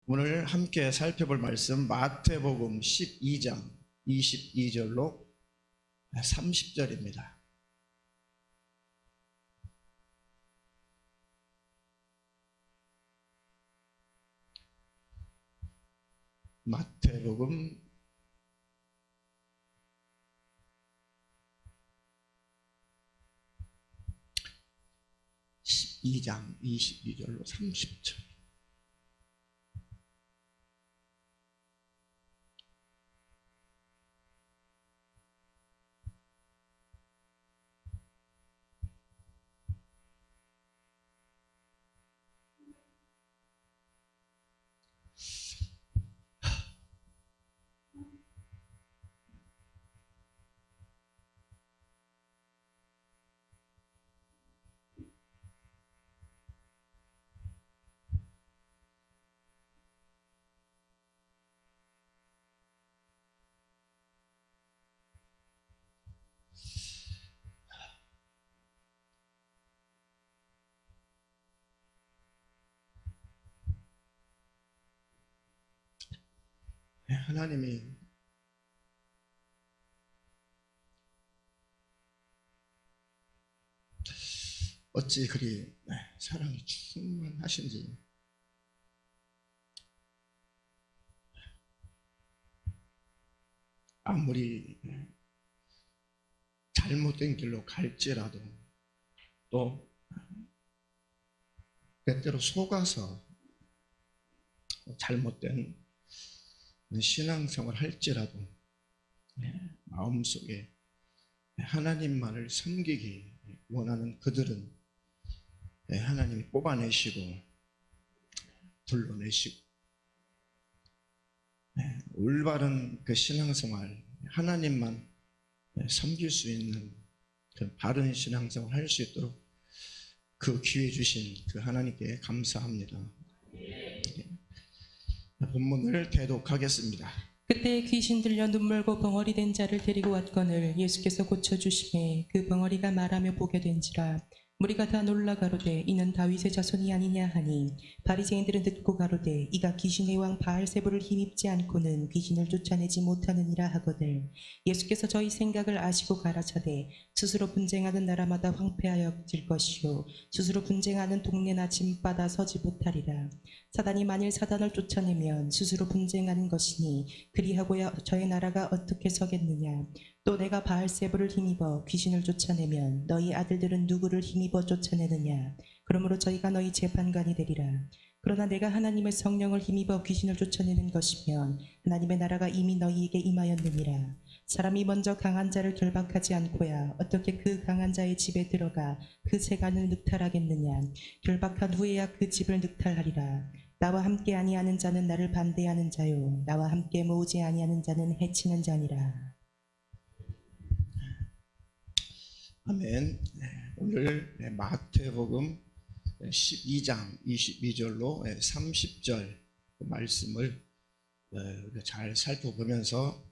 오늘 함께 살펴볼 말씀 마태복음 12장 22절로 30절입니다. 마태복음 12장 22절로 30절. 하나님이 어찌 그리 사랑이 충만하신지 아무리 잘못된 길로 갈지라도 또 때때로 속아서 잘못된 신앙생활 할지라도 마음속에 하나님만을 섬기기 원하는 그들은 하나님이 뽑아내시고 불러내시고 올바른 그 신앙생활, 하나님만 섬길 수 있는 그 바른 신앙생활 할 수 있도록 그 기회 주신 그 하나님께 감사합니다. 본문을 대독하겠습니다. 그때 귀신 들려 눈멀고 벙어리 된 자를 데리고 왔거늘 예수께서 고쳐주시매 그 벙어리가 말하며 보게 된지라. 무리가 다 놀라 가로되 이는 다윗의 자손이 아니냐 하니 바리새인들은 듣고 가로되 이가 귀신의 왕 바알세불을 힘입지 않고는 귀신을 쫓아내지 못하느니라 하거늘. 예수께서 저희 생각을 아시고 가라사대 스스로 분쟁하는 나라마다 황폐하여질 것이요 스스로 분쟁하는 동네나 짐바다 서지 못하리라. 사단이 만일 사단을 쫓아내면 스스로 분쟁하는 것이니 그리하고야 저희 나라가 어떻게 서겠느냐. 또 내가 바알세불을 힘입어 귀신을 쫓아내면 너희 아들들은 누구를 힘입어 쫓아내느냐. 그러므로 저희가 너희 재판관이 되리라. 그러나 내가 하나님의 성령을 힘입어 귀신을 쫓아내는 것이면 하나님의 나라가 이미 너희에게 임하였느니라. 사람이 먼저 강한 자를 결박하지 않고야 어떻게 그 강한 자의 집에 들어가 그 세간을 늑탈하겠느냐. 결박한 후에야 그 집을 늑탈하리라. 나와 함께 아니하는 자는 나를 반대하는 자요 나와 함께 모으지 아니하는 자는 해치는 자니라. 아멘. 오늘 마태복음 12장 22절로 30절 말씀을 잘 살펴보면서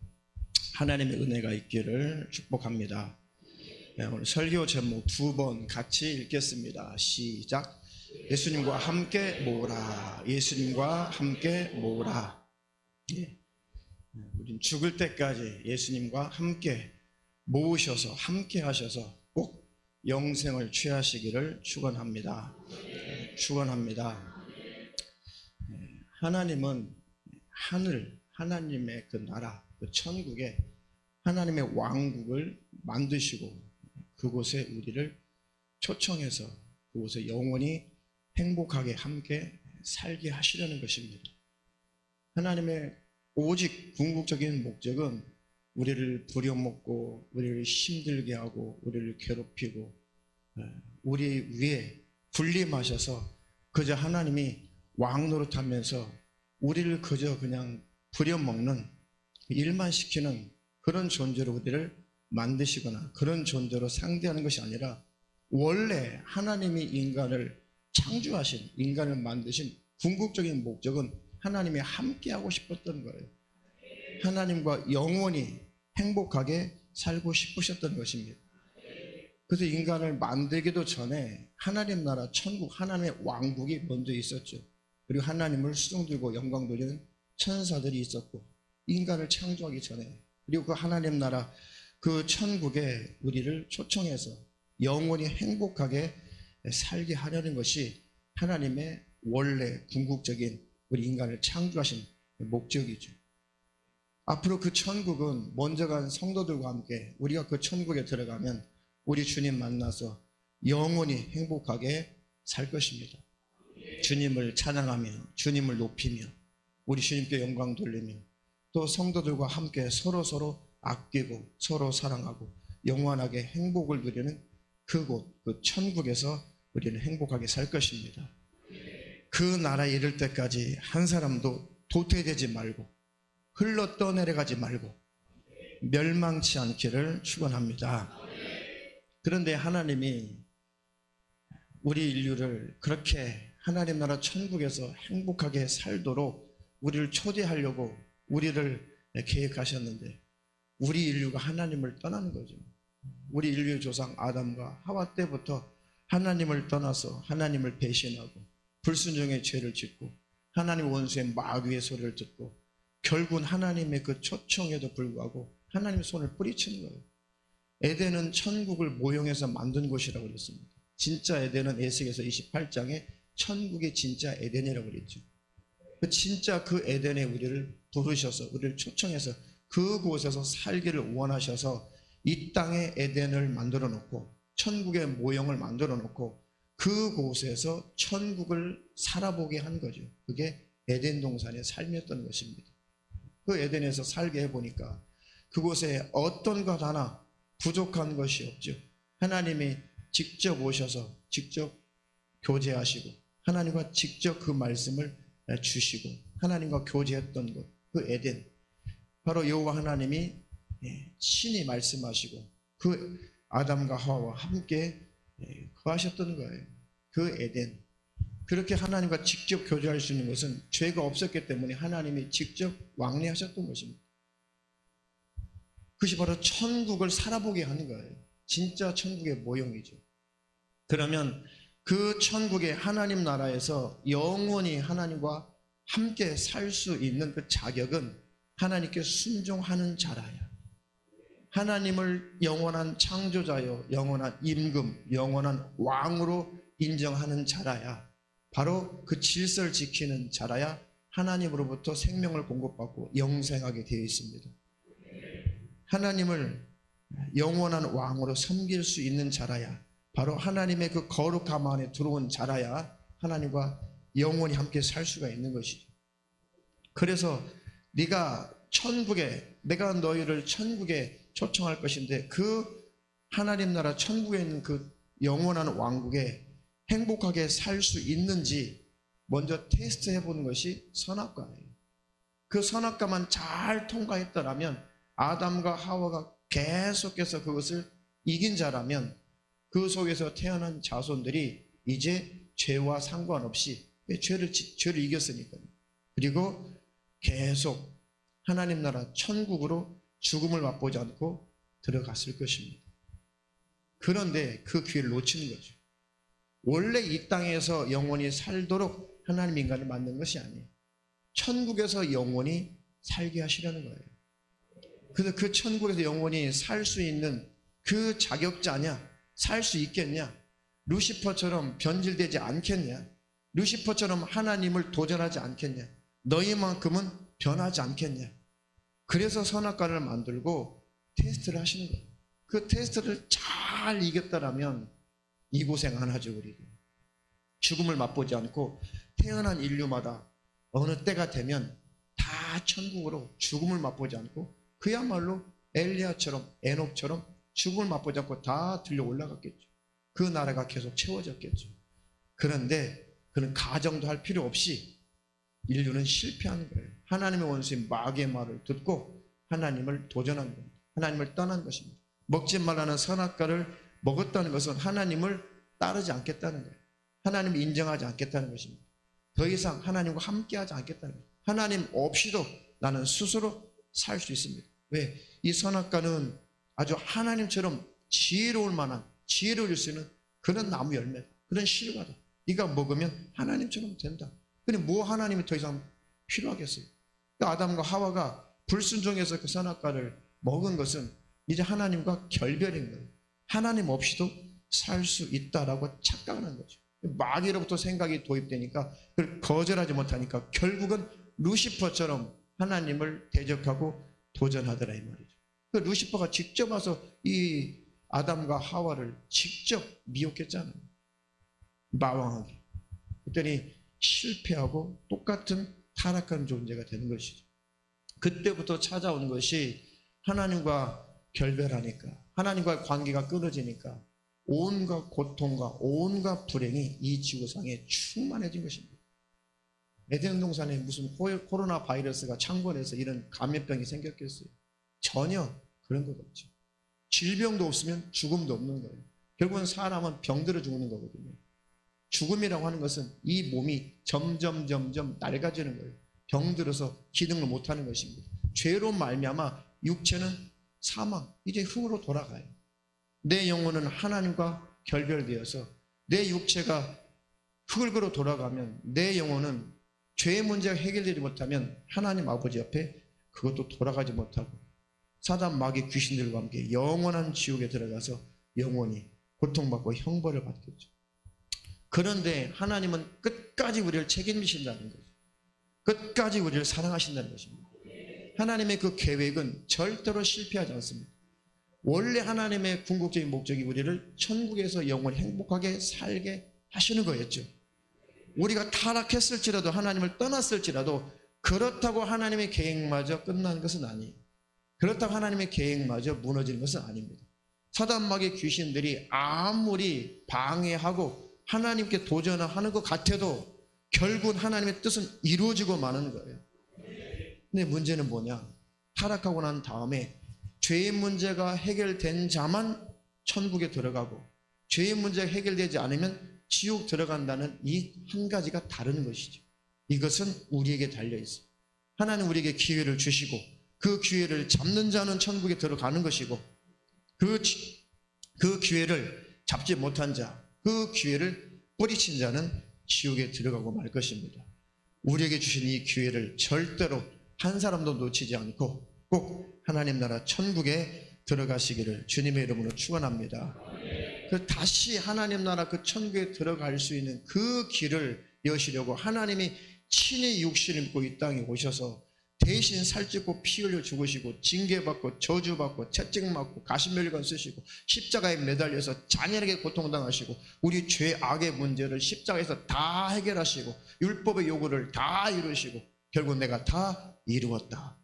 하나님의 은혜가 있기를 축복합니다. 오늘 설교 제목 두 번 같이 읽겠습니다. 시작. 예수님과 함께 모으라. 예수님과 함께 모으라. 우린 죽을 때까지 예수님과 함께 모으셔서 함께 하셔서 꼭 영생을 취하시기를 축원합니다. 축원합니다. 하나님은 하늘, 하나님의 그 나라, 그 천국에 하나님의 왕국을 만드시고 그곳에 우리를 초청해서 그곳에 영원히 행복하게 함께 살게 하시려는 것입니다. 하나님의 오직 궁극적인 목적은 우리를 부려먹고 우리를 힘들게 하고 우리를 괴롭히고 우리 위에 군림하셔서 그저 하나님이 왕 노릇하면서 우리를 그저 그냥 부려먹는 일만 시키는 그런 존재로 우리를 만드시거나 그런 존재로 상대하는 것이 아니라 원래 하나님이 인간을 창조하신, 인간을 만드신 궁극적인 목적은 하나님이 함께하고 싶었던 거예요. 하나님과 영원히 행복하게 살고 싶으셨던 것입니다. 그래서 인간을 만들기도 전에 하나님 나라 천국, 하나님의 왕국이 먼저 있었죠. 그리고 하나님을 수종 들고 영광 돌리는 천사들이 있었고, 인간을 창조하기 전에, 그리고 그 하나님 나라 그 천국에 우리를 초청해서 영원히 행복하게 살게 하려는 것이 하나님의 원래 궁극적인 우리 인간을 창조하신 목적이죠. 앞으로 그 천국은 먼저 간 성도들과 함께 우리가 그 천국에 들어가면 우리 주님 만나서 영원히 행복하게 살 것입니다. 주님을 찬양하며 주님을 높이며 우리 주님께 영광 돌리며 또 성도들과 함께 서로 아끼고 서로 사랑하고 영원하게 행복을 누리는 그곳, 그 천국에서 우리는 행복하게 살 것입니다. 그 나라에 이를 때까지 한 사람도 도태되지 말고 흘러 떠내려가지 말고 멸망치 않기를 축원합니다. 그런데 하나님이 우리 인류를 그렇게 하나님 나라 천국에서 행복하게 살도록 우리를 초대하려고 우리를 계획하셨는데 우리 인류가 하나님을 떠나는 거죠. 우리 인류 조상 아담과 하와 때부터 하나님을 떠나서 하나님을 배신하고 불순종의 죄를 짓고 하나님 원수의 마귀의 소리를 듣고 결국은 하나님의 그 초청에도 불구하고 하나님의 손을 뿌리치는 거예요. 에덴은 천국을 모형해서 만든 곳이라고 그랬습니다. 진짜 에덴은 에스겔서 28장에 천국의 진짜 에덴이라고 그랬죠. 진짜 그 에덴에 우리를 부르셔서 우리를 초청해서 그곳에서 살기를 원하셔서 이 땅에 에덴을 만들어 놓고 천국의 모형을 만들어 놓고 그곳에서 천국을 살아보게 한 거죠. 그게 에덴 동산의 삶이었던 것입니다. 그 에덴에서 살게 해보니까 그곳에 어떤 것 하나 부족한 것이 없죠. 하나님이 직접 오셔서 직접 교제하시고 하나님과 직접 그 말씀을 주시고 하나님과 교제했던 것, 그 에덴, 바로 여호와 하나님이 친히 말씀하시고 그 아담과 하와와 함께 거하셨던 거예요. 그 에덴, 그렇게 하나님과 직접 교제할 수 있는 것은 죄가 없었기 때문에 하나님이 직접 왕래하셨던 것입니다. 그것이 바로 천국을 살아보게 하는 거예요. 진짜 천국의 모형이죠. 그러면 그 천국의 하나님 나라에서 영원히 하나님과 함께 살 수 있는 그 자격은 하나님께 순종하는 자라야. 하나님을 영원한 창조자요, 영원한 임금, 영원한 왕으로 인정하는 자라야. 바로 그 질서를 지키는 자라야 하나님으로부터 생명을 공급받고 영생하게 되어 있습니다. 하나님을 영원한 왕으로 섬길 수 있는 자라야, 바로 하나님의 그 거룩함 안에 들어온 자라야 하나님과 영원히 함께 살 수가 있는 것이죠. 그래서 네가 천국에, 내가 너희를 천국에 초청할 것인데 그 하나님 나라 천국에 있는 그 영원한 왕국에 행복하게 살 수 있는지 먼저 테스트 해보는 것이 선악과예요. 그 선악과만 잘 통과했더라면, 아담과 하와가 계속해서 그것을 이긴 자라면 그 속에서 태어난 자손들이 이제 죄와 상관없이 죄를 이겼으니까요. 그리고 계속 하나님 나라 천국으로 죽음을 맛보지 않고 들어갔을 것입니다. 그런데 그 기회를 놓치는 거죠. 원래 이 땅에서 영원히 살도록 하나님 인간을 만든 것이 아니에요. 천국에서 영원히 살게 하시려는 거예요. 그래서 그 천국에서 영원히 살 수 있는 그 자격자냐? 살 수 있겠냐? 루시퍼처럼 변질되지 않겠냐? 루시퍼처럼 하나님을 도전하지 않겠냐? 너희만큼은 변하지 않겠냐? 그래서 선악과를 만들고 테스트를 하시는 거예요. 그 테스트를 잘 이겼다라면 이 고생 안 하죠. 우리 죽음을 맛보지 않고 태어난 인류마다 어느 때가 되면 다 천국으로 죽음을 맛보지 않고 그야말로 엘리야처럼 에녹처럼 죽음을 맛보지 않고 다 들려 올라갔겠죠. 그 나라가 계속 채워졌겠죠. 그런데 그런 가정도 할 필요 없이 인류는 실패하는 거예요. 하나님의 원수인 마귀의 말을 듣고 하나님을 도전한 겁니다. 하나님을 떠난 것입니다. 먹지 말라는 선악과를 먹었다는 것은 하나님을 따르지 않겠다는 거예요. 하나님을 인정하지 않겠다는 것입니다. 더 이상 하나님과 함께하지 않겠다는 거예요. 하나님 없이도 나는 스스로 살 수 있습니다. 왜? 이 선악과는 아주 하나님처럼 지혜로울 만한, 지혜로울 수 있는 그런 나무 열매다. 그런 실과다. 네가 먹으면 하나님처럼 된다. 근데 뭐 하나님이 더 이상 필요하겠어요? 아담과 하와가 불순종해서 그 선악과를 먹은 것은 이제 하나님과 결별인 거예요. 하나님 없이도 살 수 있다라고 착각하는 거죠. 마귀로부터 생각이 도입되니까 그걸 거절하지 못하니까 결국은 루시퍼처럼 하나님을 대적하고 도전하더라 이 말이죠. 그 루시퍼가 직접 와서 이 아담과 하와를 직접 미혹했잖아요. 마왕하게. 그랬더니 실패하고 똑같은 타락한 존재가 되는 것이죠. 그때부터 찾아오는 것이 하나님과 결별하니까, 하나님과의 관계가 끊어지니까 온갖 고통과 온갖 불행이 이 지구상에 충만해진 것입니다. 에덴 동산에 무슨 코로나 바이러스가 창궐해서 이런 감염병이 생겼겠어요? 전혀 그런 것 없죠. 질병도 없으면 죽음도 없는 거예요. 결국은 사람은 병들어 죽는 거거든요. 죽음이라고 하는 것은 이 몸이 점점 낡아지는 거예요. 병들어서 기능을 못하는 것입니다. 죄로 말미암아 육체는 사망, 이제 흙으로 돌아가요. 내 영혼은 하나님과 결별되어서 내 육체가 흙으로 돌아가면 내 영혼은 죄의 문제가 해결되지 못하면 하나님 아버지 옆에 그것도 돌아가지 못하고 사단 마귀 귀신들과 함께 영원한 지옥에 들어가서 영원히 고통받고 형벌을 받겠죠. 그런데 하나님은 끝까지 우리를 책임지신다는 거죠. 끝까지 우리를 사랑하신다는 것입니다. 하나님의 그 계획은 절대로 실패하지 않습니다. 원래 하나님의 궁극적인 목적이 우리를 천국에서 영원히 행복하게 살게 하시는 거였죠. 우리가 타락했을지라도 하나님을 떠났을지라도 그렇다고 하나님의 계획마저 끝난 것은 아니에요. 그렇다고 하나님의 계획마저 무너지는 것은 아닙니다. 사단 마귀 귀신들이 아무리 방해하고 하나님께 도전하는 것 같아도 결국 하나님의 뜻은 이루어지고 마는 거예요. 근데 문제는 뭐냐? 타락하고 난 다음에 죄의 문제가 해결된 자만 천국에 들어가고 죄의 문제가 해결되지 않으면 지옥 들어간다는 이 한 가지가 다른 것이죠. 이것은 우리에게 달려있어요. 하나님 우리에게 기회를 주시고 그 기회를 잡는 자는 천국에 들어가는 것이고 그 기회를 잡지 못한 자, 그 기회를 뿌리친 자는 지옥에 들어가고 말 것입니다. 우리에게 주신 이 기회를 절대로 한 사람도 놓치지 않고 꼭 하나님 나라 천국에 들어가시기를 주님의 이름으로 축원합니다. 그 다시 하나님 나라 그 천국에 들어갈 수 있는 그 길을 여시려고 하나님이 친히 육신을 입고 이 땅에 오셔서 대신 살찌고 피 흘려 죽으시고 징계받고 저주받고 채찍맞고 가시면류관 쓰시고 십자가에 매달려서 잔인하게 고통당하시고 우리 죄 악의 문제를 십자가에서 다 해결하시고 율법의 요구를 다 이루시고 결국 내가 다 이루었다.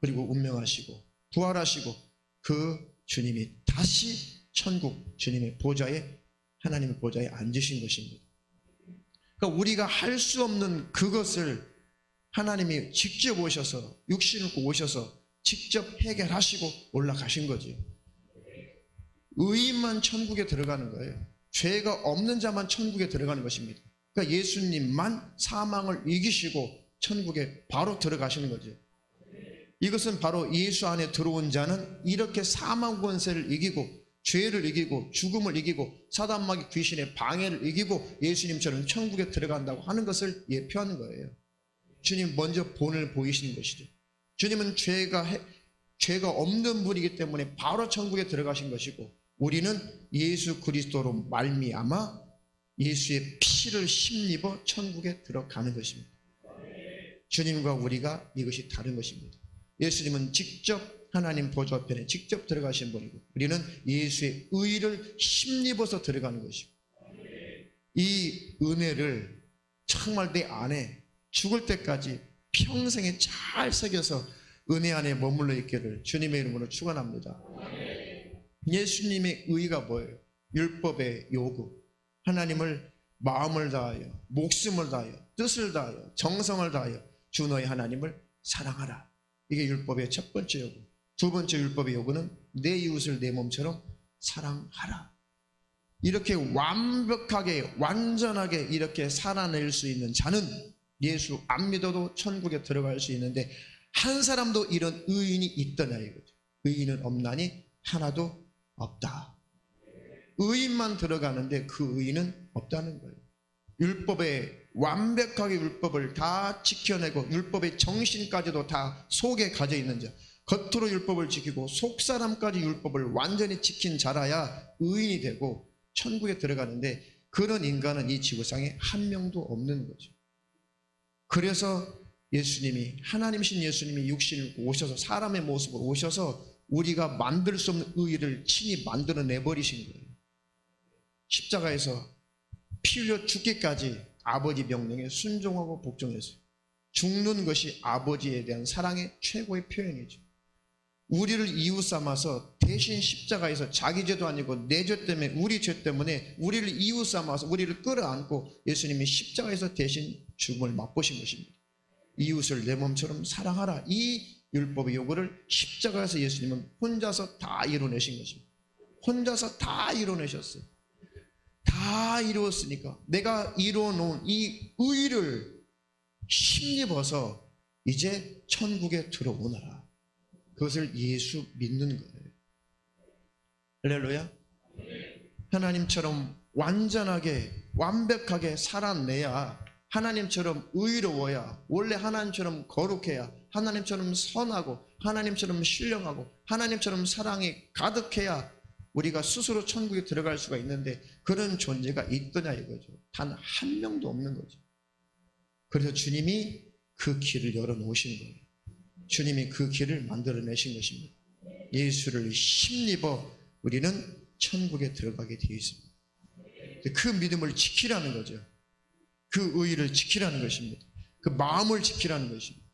그리고 운명하시고 부활하시고 그 주님이 다시 천국 주님의 보좌에 하나님의 보좌에 앉으신 것입니다. 그러니까 우리가 할 수 없는 그것을 하나님이 직접 오셔서 육신을 입고 오셔서 직접 해결하시고 올라가신 거죠. 의인만 천국에 들어가는 거예요. 죄가 없는 자만 천국에 들어가는 것입니다. 그러니까 예수님만 사망을 이기시고 천국에 바로 들어가시는 거죠. 이것은 바로 예수 안에 들어온 자는 이렇게 사망 권세를 이기고 죄를 이기고 죽음을 이기고 사단 마귀 귀신의 방해를 이기고 예수님처럼 천국에 들어간다고 하는 것을 예표하는 거예요. 주님 먼저 본을 보이시는 것이죠. 주님은 죄가 없는 분이기 때문에 바로 천국에 들어가신 것이고 우리는 예수 그리스도로 말미암아 예수의 피를 힘입어 천국에 들어가는 것입니다. 주님과 우리가 이것이 다른 것입니다. 예수님은 직접 하나님 보좌편에 직접 들어가신 분이고 우리는 예수의 의를 힘입어서 들어가는 것이고 이 은혜를 정말 내 안에 죽을 때까지 평생에 잘 새겨서 은혜 안에 머물러 있기를 주님의 이름으로 축원합니다. 예수님의 의가 뭐예요? 율법의 요구. 하나님을 마음을 다하여 목숨을 다하여 뜻을 다하여 정성을 다하여 주 너의 하나님을 사랑하라. 이게 율법의 첫 번째 요구. 두 번째 율법의 요구는 내 이웃을 내 몸처럼 사랑하라. 이렇게 완벽하게 완전하게 이렇게 살아낼 수 있는 자는 예수 안 믿어도 천국에 들어갈 수 있는데 한 사람도 이런 의인이 있더냐 이거죠. 의인은 없나니 하나도 없다. 의인만 들어가는데 그 의인은 없다는 거예요. 율법의 완벽하게 율법을 다 지켜내고 율법의 정신까지도 다 속에 가져 있는 자, 겉으로 율법을 지키고 속사람까지 율법을 완전히 지킨 자라야 의인이 되고 천국에 들어가는데, 그런 인간은 이 지구상에 한 명도 없는 거죠. 그래서 예수님이, 하나님이신 예수님이 육신을 입고 오셔서 사람의 모습으로 오셔서 우리가 만들 수 없는 의의를 친히 만들어내 버리신 거예요. 십자가에서 피 흘려 죽기까지 아버지 명령에 순종하고 복종했어요. 죽는 것이 아버지에 대한 사랑의 최고의 표현이죠. 우리를 이웃 삼아서 대신 십자가에서 자기 죄도 아니고 내 죄 때문에, 우리 죄 때문에 우리를 이웃 삼아서 우리를 끌어안고 예수님이 십자가에서 대신 죽음을 맛보신 것입니다. 이웃을 내 몸처럼 사랑하라, 이 율법의 요구를 십자가에서 예수님은 혼자서 다 이뤄내신 것입니다. 혼자서 다 이뤄내셨어요. 다 이루었으니까 내가 이뤄놓은 이 의를 힘입어서 이제 천국에 들어오너라. 그것을 예수 믿는 거예요. 할렐루야. 하나님처럼 완전하게 완벽하게 살아내야, 하나님처럼 의로워야, 원래 하나님처럼 거룩해야, 하나님처럼 선하고 하나님처럼 신령하고 하나님처럼 사랑이 가득해야 우리가 스스로 천국에 들어갈 수가 있는데, 그런 존재가 있더냐 이거죠. 단 한 명도 없는 거죠. 그래서 주님이 그 길을 열어놓으신 거예요. 주님이 그 길을 만들어내신 것입니다. 예수를 힘입어 우리는 천국에 들어가게 되어 있습니다. 그 믿음을 지키라는 거죠. 그 의의를 지키라는 것입니다. 그 마음을 지키라는 것입니다.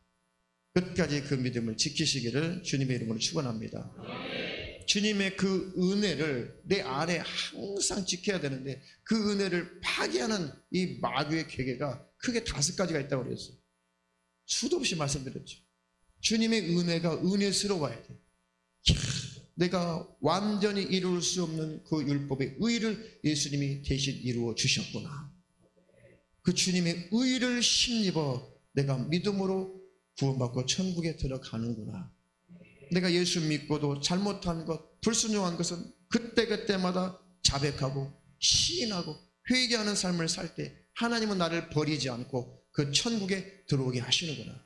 끝까지 그 믿음을 지키시기를 주님의 이름으로 축원합니다. 주님의 그 은혜를 내 안에 항상 지켜야 되는데, 그 은혜를 파괴하는 이 마귀의 괴계가 크게 5가지가 있다고 그랬어요. 수도 없이 말씀드렸죠. 주님의 은혜가 은혜스러워야 돼. 내가 완전히 이룰 수 없는 그 율법의 의를 예수님이 대신 이루어 주셨구나. 그 주님의 의를 힘입어 내가 믿음으로 구원받고 천국에 들어가는구나. 내가 예수 믿고도 잘못한 것, 불순종한 것은 그때그때마다 자백하고 시인하고 회개하는 삶을 살 때 하나님은 나를 버리지 않고 그 천국에 들어오게 하시는구나.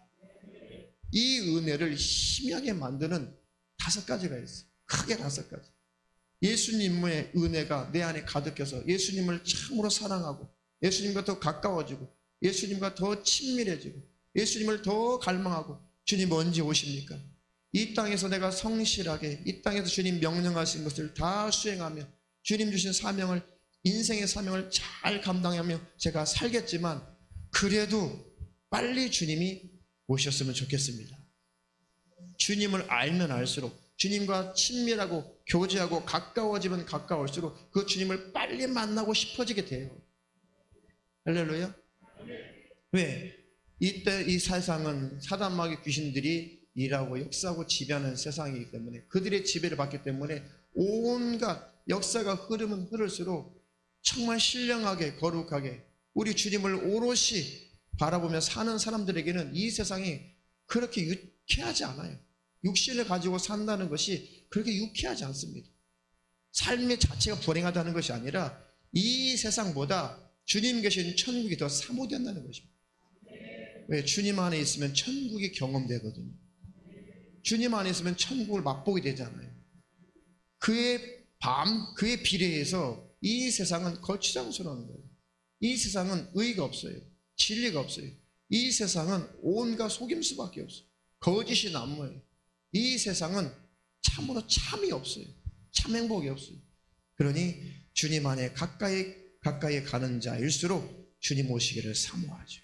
이 은혜를 희미하게 만드는 5가지가 있어요. 크게 5가지. 예수님의 은혜가 내 안에 가득해서 예수님을 참으로 사랑하고 예수님과 더 가까워지고 예수님과 더 친밀해지고 예수님을 더 갈망하고, 주님 언제 오십니까? 이 땅에서 내가 성실하게, 이 땅에서 주님 명령하신 것을 다 수행하며 주님 주신 사명을, 인생의 사명을 잘 감당하며 제가 살겠지만, 그래도 빨리 주님이 오셨으면 좋겠습니다. 주님을 알면 알수록, 주님과 친밀하고 교제하고 가까워지면 가까울수록 그 주님을 빨리 만나고 싶어지게 돼요. 할렐루야. 왜? 이때 이 세상은 사단 마귀 귀신들이 일하고 역사하고 지배하는 세상이기 때문에, 그들의 지배를 받기 때문에 온갖 역사가 흐르면 흐를수록 정말 신령하게 거룩하게 우리 주님을 오롯이 바라보며 사는 사람들에게는 이 세상이 그렇게 유쾌하지 않아요. 육신을 가지고 산다는 것이 그렇게 유쾌하지 않습니다. 삶의 자체가 불행하다는 것이 아니라 이 세상보다 주님 계신 천국이 더 사모된다는 것입니다. 왜? 주님 안에 있으면 천국이 경험되거든요. 주님 안에 있으면 천국을 맛보게 되잖아요. 그의 비례해서 이 세상은 거추장스러운 거예요. 이 세상은 의의가 없어요. 진리가 없어요. 이 세상은 온갖 속임수밖에 없어요. 거짓이 난무해요. 이 세상은 참으로 참이 없어요. 참 행복이 없어요. 그러니 주님 안에 가까이 가는 자일수록 주님 오시기를 사모하죠.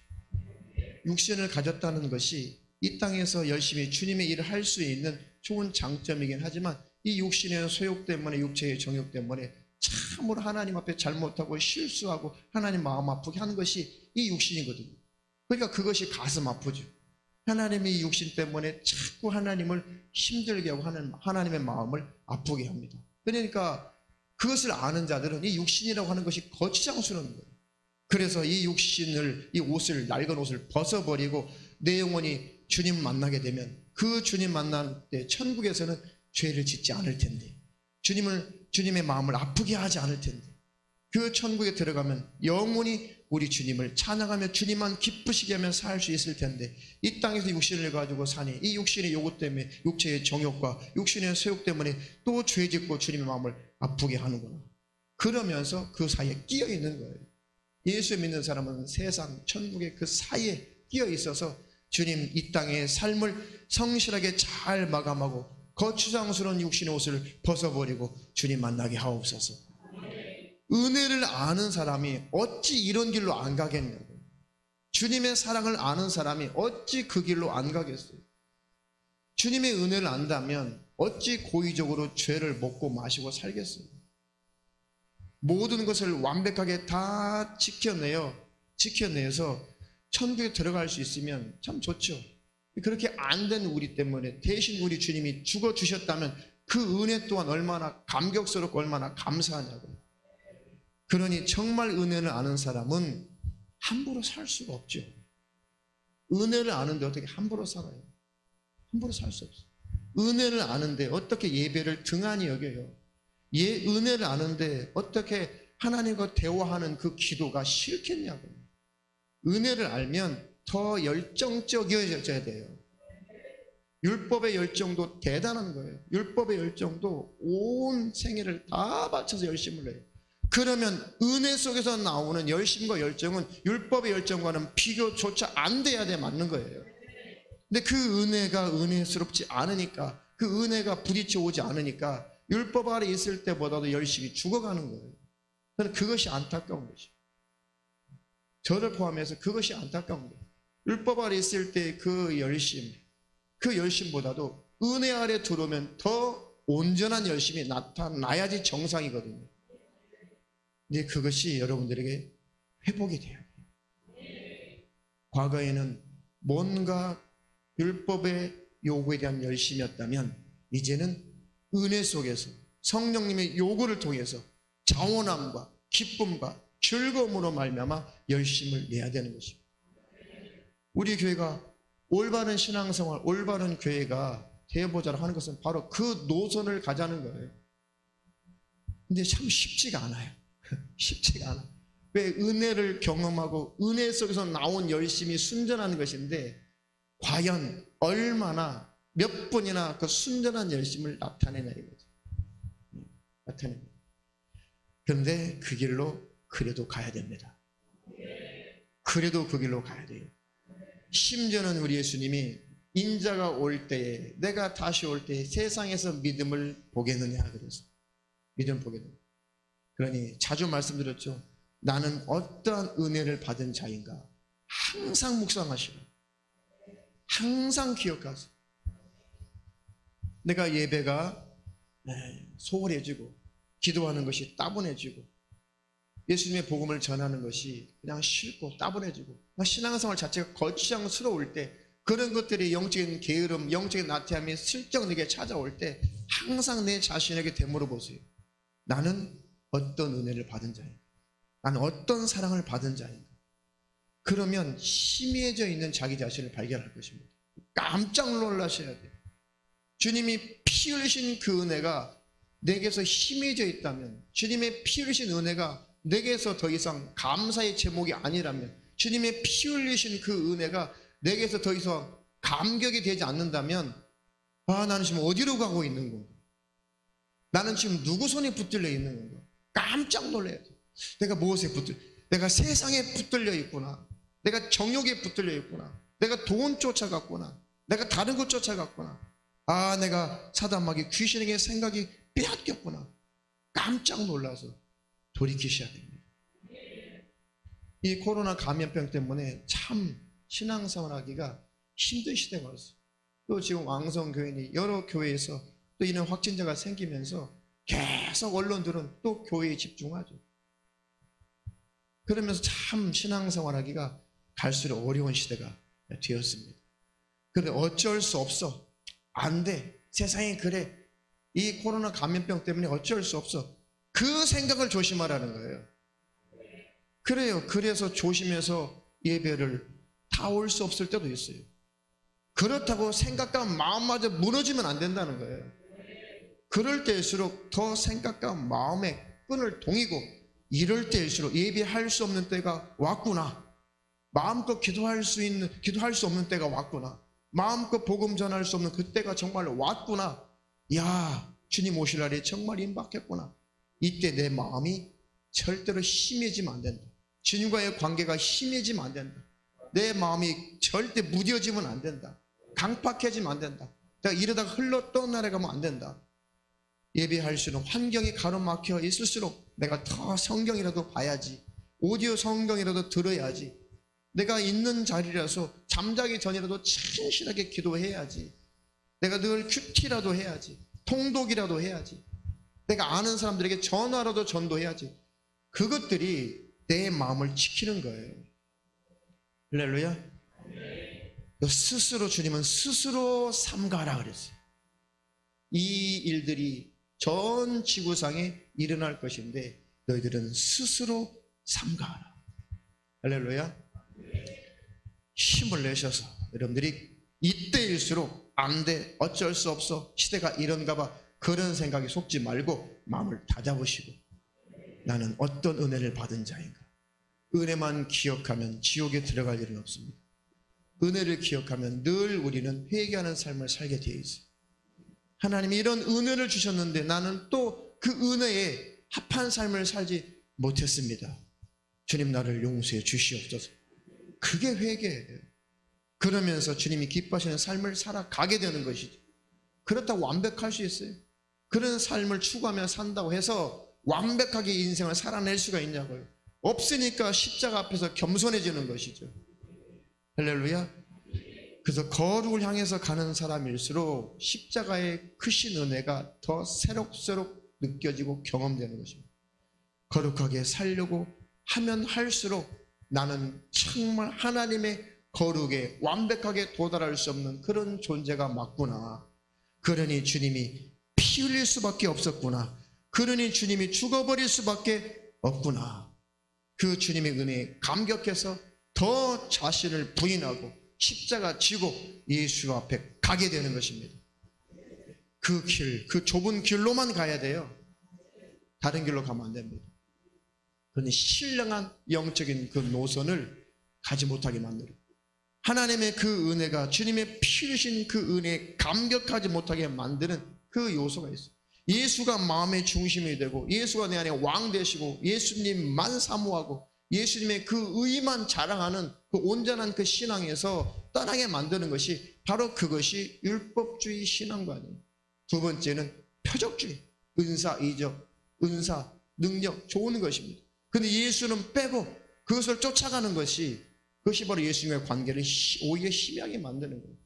육신을 가졌다는 것이 이 땅에서 열심히 주님의 일을 할 수 있는 좋은 장점이긴 하지만, 이 육신의 소욕 때문에, 육체의 정욕 때문에 참으로 하나님 앞에 잘못하고 실수하고 하나님 마음 아프게 하는 것이 이 육신이거든요. 그러니까 그것이 가슴 아프죠. 하나님이 육신 때문에 자꾸 하나님을 힘들게 하고 하나님의 마음을 아프게 합니다. 그러니까 그것을 아는 자들은 이 육신이라고 하는 것이 거추장스러운 거예요. 그래서 이 육신을, 이 옷을, 낡은 옷을 벗어버리고 내 영혼이 주님 만나게 되면, 그 주님 만날 때 천국에서는 죄를 짓지 않을 텐데, 주님의 마음을 아프게 하지 않을 텐데, 그 천국에 들어가면 영원히 우리 주님을 찬양하며 주님만 기쁘시게 하며 살 수 있을 텐데, 이 땅에서 육신을 가지고 사니 이 육신의 요구 때문에, 육체의 정욕과 육신의 소욕 때문에 또 죄짓고 주님의 마음을 아프게 하는구나. 그러면서 그 사이에 끼어 있는 거예요. 예수 믿는 사람은 세상 천국의 그 사이에 끼어 있어서 주님 이 땅의 삶을 성실하게 잘 마감하고 거추장스러운 육신의 옷을 벗어버리고 주님 만나게 하옵소서. 은혜를 아는 사람이 어찌 이런 길로 안 가겠냐고. 주님의 사랑을 아는 사람이 어찌 그 길로 안 가겠어요. 주님의 은혜를 안다면 어찌 고의적으로 죄를 먹고 마시고 살겠어요. 모든 것을 완벽하게 다 지켜내서 천국에 들어갈 수 있으면 참 좋죠. 그렇게 안 된 우리 때문에 대신 우리 주님이 죽어주셨다면 그 은혜 또한 얼마나 감격스럽고 얼마나 감사하냐고. 그러니 정말 은혜를 아는 사람은 함부로 살 수가 없죠. 은혜를 아는데 어떻게 함부로 살아요? 함부로 살 수 없어요. 은혜를 아는데 어떻게 예배를 등한히 여겨요? 은혜를 아는데 어떻게 하나님과 대화하는 그 기도가 싫겠냐고요. 은혜를 알면 더 열정적이어져야 돼요. 율법의 열정도 대단한 거예요. 율법의 열정도 온 생애를 다 바쳐서 열심을 해요. 그러면 은혜 속에서 나오는 열심과 열정은 율법의 열정과는 비교조차 안 돼야 맞는 거예요. 근데 그 은혜가 은혜스럽지 않으니까, 그 은혜가 부딪혀 오지 않으니까 율법 아래 있을 때보다도 열심히 죽어가는 거예요. 저는 그것이 안타까운 것이에요. 저를 포함해서 그것이 안타까운 거예요. 율법 아래 있을 때 그 열심보다도 은혜 아래 들어오면 더 온전한 열심이 나타나야지 정상이거든요. 근데 그것이 여러분들에게 회복이 돼요. 과거에는 뭔가 율법의 요구에 대한 열심이었다면 이제는 은혜 속에서 성령님의 요구를 통해서 자원함과 기쁨과 즐거움으로 말미암아 열심을 내야 되는 것입니다. 우리 교회가 올바른 신앙생활, 올바른 교회가 되어보자고 하는 것은 바로 그 노선을 가자는 거예요. 근데 참 쉽지가 않아요. 쉽지가 않아. 왜? 은혜를 경험하고 은혜 속에서 나온 열심이 순전한 것인데, 과연 얼마나 몇 번이나 그 순전한 열심을 나타내냐 이거죠. 나타내냐. 그런데 그 길로 그래도 가야 됩니다. 그래도 그 길로 가야 돼요. 심지어는 우리 예수님이 인자가 올 때에, 내가 다시 올 때에 세상에서 믿음을 보겠느냐 그랬어요. 믿음 보겠느냐. 그러니 자주 말씀드렸죠. 나는 어떠한 은혜를 받은 자인가 항상 묵상하시고 항상 기억하세요. 내가 예배가 소홀해지고 기도하는 것이 따분해지고 예수님의 복음을 전하는 것이 그냥 싫고 따분해지고 신앙생활 자체가 거추장스러울 때, 그런 것들이 영적인 게으름, 영적인 나태함이 슬쩍 내게 찾아올 때 항상 내 자신에게 되물어보세요. 나는 어떤 은혜를 받은 자인가? 나는 어떤 사랑을 받은 자인가? 그러면 희미해져 있는 자기 자신을 발견할 것입니다. 깜짝 놀라셔야 돼요. 주님이 피 흘리신 그 은혜가 내게서 희미해져 있다면, 주님의 피 흘리신 은혜가 내게서 더 이상 감사의 제목이 아니라면, 주님의 피 흘리신 그 은혜가 내게서 더 이상 감격이 되지 않는다면, 나는 지금 어디로 가고 있는 건가? 나는 지금 누구 손에 붙들려 있는 건가? 깜짝 놀라야 돼. 내가 무엇에 내가 세상에 붙들려 있구나. 내가 정욕에 붙들려 있구나. 내가 돈 쫓아갔구나. 내가 다른 것 쫓아갔구나. 내가 사단마귀 귀신에게 생각이 빼앗겼구나. 깜짝 놀라서 돌이키셔야 됩니다. 이 코로나 감염병 때문에 참 신앙생활 하기가 힘든 시대가 왔어요. 또 지금 왕성교회니 여러 교회에서 또 이런 확진자가 생기면서 계속 언론들은 또 교회에 집중하죠. 그러면서 참 신앙생활 하기가 갈수록 어려운 시대가 되었습니다. 그런데 어쩔 수 없어. 안 돼. 세상이 그래. 이 코로나 감염병 때문에 어쩔 수 없어. 그 생각을 조심하라는 거예요. 그래요. 그래서 조심해서 예배를 다 올 수 없을 때도 있어요. 그렇다고 생각과 마음마저 무너지면 안 된다는 거예요. 그럴 때일수록 더 생각과 마음의 끈을 동이고 이럴 때일수록 예배할 수 없는 때가 왔구나. 마음껏 기도할 수 없는 때가 왔구나. 마음껏 복음 전할 수 없는 그 때가 정말 왔구나. 야, 주님 오실 날이 정말 임박했구나. 이때 내 마음이 절대로 심해지면 안 된다. 주님과의 관계가 심해지면 안 된다. 내 마음이 절대 무뎌지면 안 된다. 강팍해지면 안 된다. 내가 이러다가 흘러 떠나려가면 안 된다. 예배할 수 있는 환경이 가로막혀 있을수록 내가 더 성경이라도 봐야지, 오디오 성경이라도 들어야지, 내가 있는 자리라서 잠자기 전이라도 진실하게 기도해야지, 내가 늘 큐티라도 해야지, 통독이라도 해야지, 내가 아는 사람들에게 전화라도 전도해야지. 그것들이 내 마음을 지키는 거예요. 할렐루야. 너 스스로, 주님은 스스로 삼가라 그랬어요. 이 일들이 전 지구상에 일어날 것인데 너희들은 스스로 삼가라. 할렐루야. 힘을 내셔서 여러분들이 이때일수록 안 돼, 어쩔 수 없어, 시대가 이런가 봐, 그런 생각에 속지 말고 마음을 다잡으시고, 나는 어떤 은혜를 받은 자인가. 은혜만 기억하면 지옥에 들어갈 일은 없습니다. 은혜를 기억하면 늘 우리는 회개하는 삶을 살게 되어 있어요. 하나님이 이런 은혜를 주셨는데 나는 또 그 은혜에 합한 삶을 살지 못했습니다. 주님, 나를 용서해 주시옵소서. 그게 회개예요. 그러면서 주님이 기뻐하시는 삶을 살아가게 되는 것이죠. 그렇다고 완벽할 수 있어요? 그런 삶을 추구하며 산다고 해서 완벽하게 인생을 살아낼 수가 있냐고요? 없으니까 십자가 앞에서 겸손해지는 것이죠. 할렐루야. 그래서 거룩을 향해서 가는 사람일수록 십자가의 크신 은혜가 더 새록새록 느껴지고 경험되는 것입니다. 거룩하게 살려고 하면 할수록 나는 정말 하나님의 거룩에 완벽하게 도달할 수 없는 그런 존재가 맞구나. 그러니 주님이 피 흘릴 수밖에 없었구나. 그러니 주님이 죽어버릴 수밖에 없구나. 그 주님의 은혜에 감격해서 더 자신을 부인하고 십자가 지고 예수 앞에 가게 되는 것입니다. 그 길, 그 좁은 길로만 가야 돼요. 다른 길로 가면 안 됩니다. 그러니 신령한 영적인 그 노선을 가지 못하게 만들어요. 하나님의 그 은혜가, 주님의 피 흘리신 그 은혜에 감격하지 못하게 만드는 그 요소가 있어요. 예수가 마음의 중심이 되고 예수가 내 안에 왕 되시고 예수님만 사모하고 예수님의 그 의만 자랑하는 그 온전한 그 신앙에서 떠나게 만드는 것이 바로 그것이 율법주의 신앙관이에요. 두 번째는 표적주의, 은사, 이적, 은사, 능력, 좋은 것입니다. 그런데 예수는 빼고 그것을 쫓아가는 것이, 그것이 바로 예수님과의 관계를 오히려 심하게 만드는 거예요.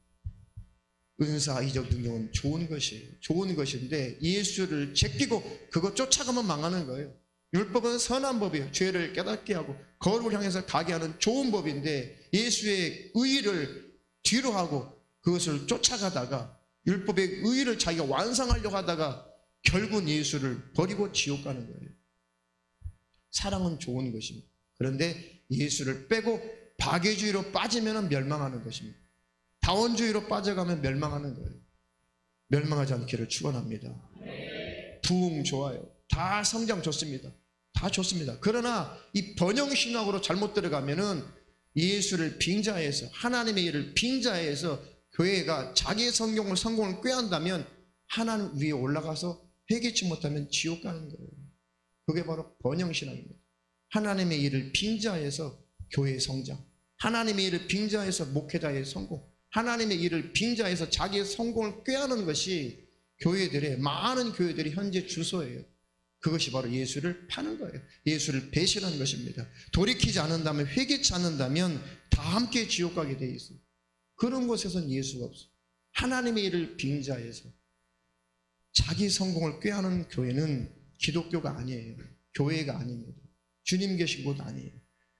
은사, 이적, 능력은 좋은 것이에요. 좋은 것인데 예수를 제끼고 그거 쫓아가면 망하는 거예요. 율법은 선한 법이에요. 죄를 깨닫게 하고 거룩을 향해서 가게 하는 좋은 법인데 예수의 의를 뒤로 하고 그것을 쫓아가다가 율법의 의를 자기가 완성하려고 하다가 결국은 예수를 버리고 지옥 가는 거예요. 사랑은 좋은 것입니다. 그런데 예수를 빼고 박애주의로 빠지면 멸망하는 것입니다. 다원주의로 빠져가면 멸망하는 거예요. 멸망하지 않기를 축원합니다. 부흥 좋아요. 다 성장 좋습니다. 다 좋습니다. 그러나 이 번영신학으로 잘못 들어가면은 예수를 빙자해서, 하나님의 일을 빙자해서 교회가 자기의 성공을 꾀한다면 하나님 위에 올라가서 회개치 못하면 지옥 가는 거예요. 그게 바로 번영신학입니다. 하나님의 일을 빙자해서 교회의 성장, 하나님의 일을 빙자해서 목회자의 성공, 하나님의 일을 빙자해서 자기의 성공을 꾀하는 것이 교회들의, 많은 교회들이 현재 주소예요. 그것이 바로 예수를 파는 거예요. 예수를 배신하는 것입니다. 돌이키지 않는다면, 회개치 않는다면 다 함께 지옥 가게 돼 있어요. 그런 곳에서는 예수가 없어요. 하나님의 일을 빙자해서 자기 성공을 꾀하는 교회는 기독교가 아니에요. 교회가 아닙니다. 주님 계신 곳 아니에요.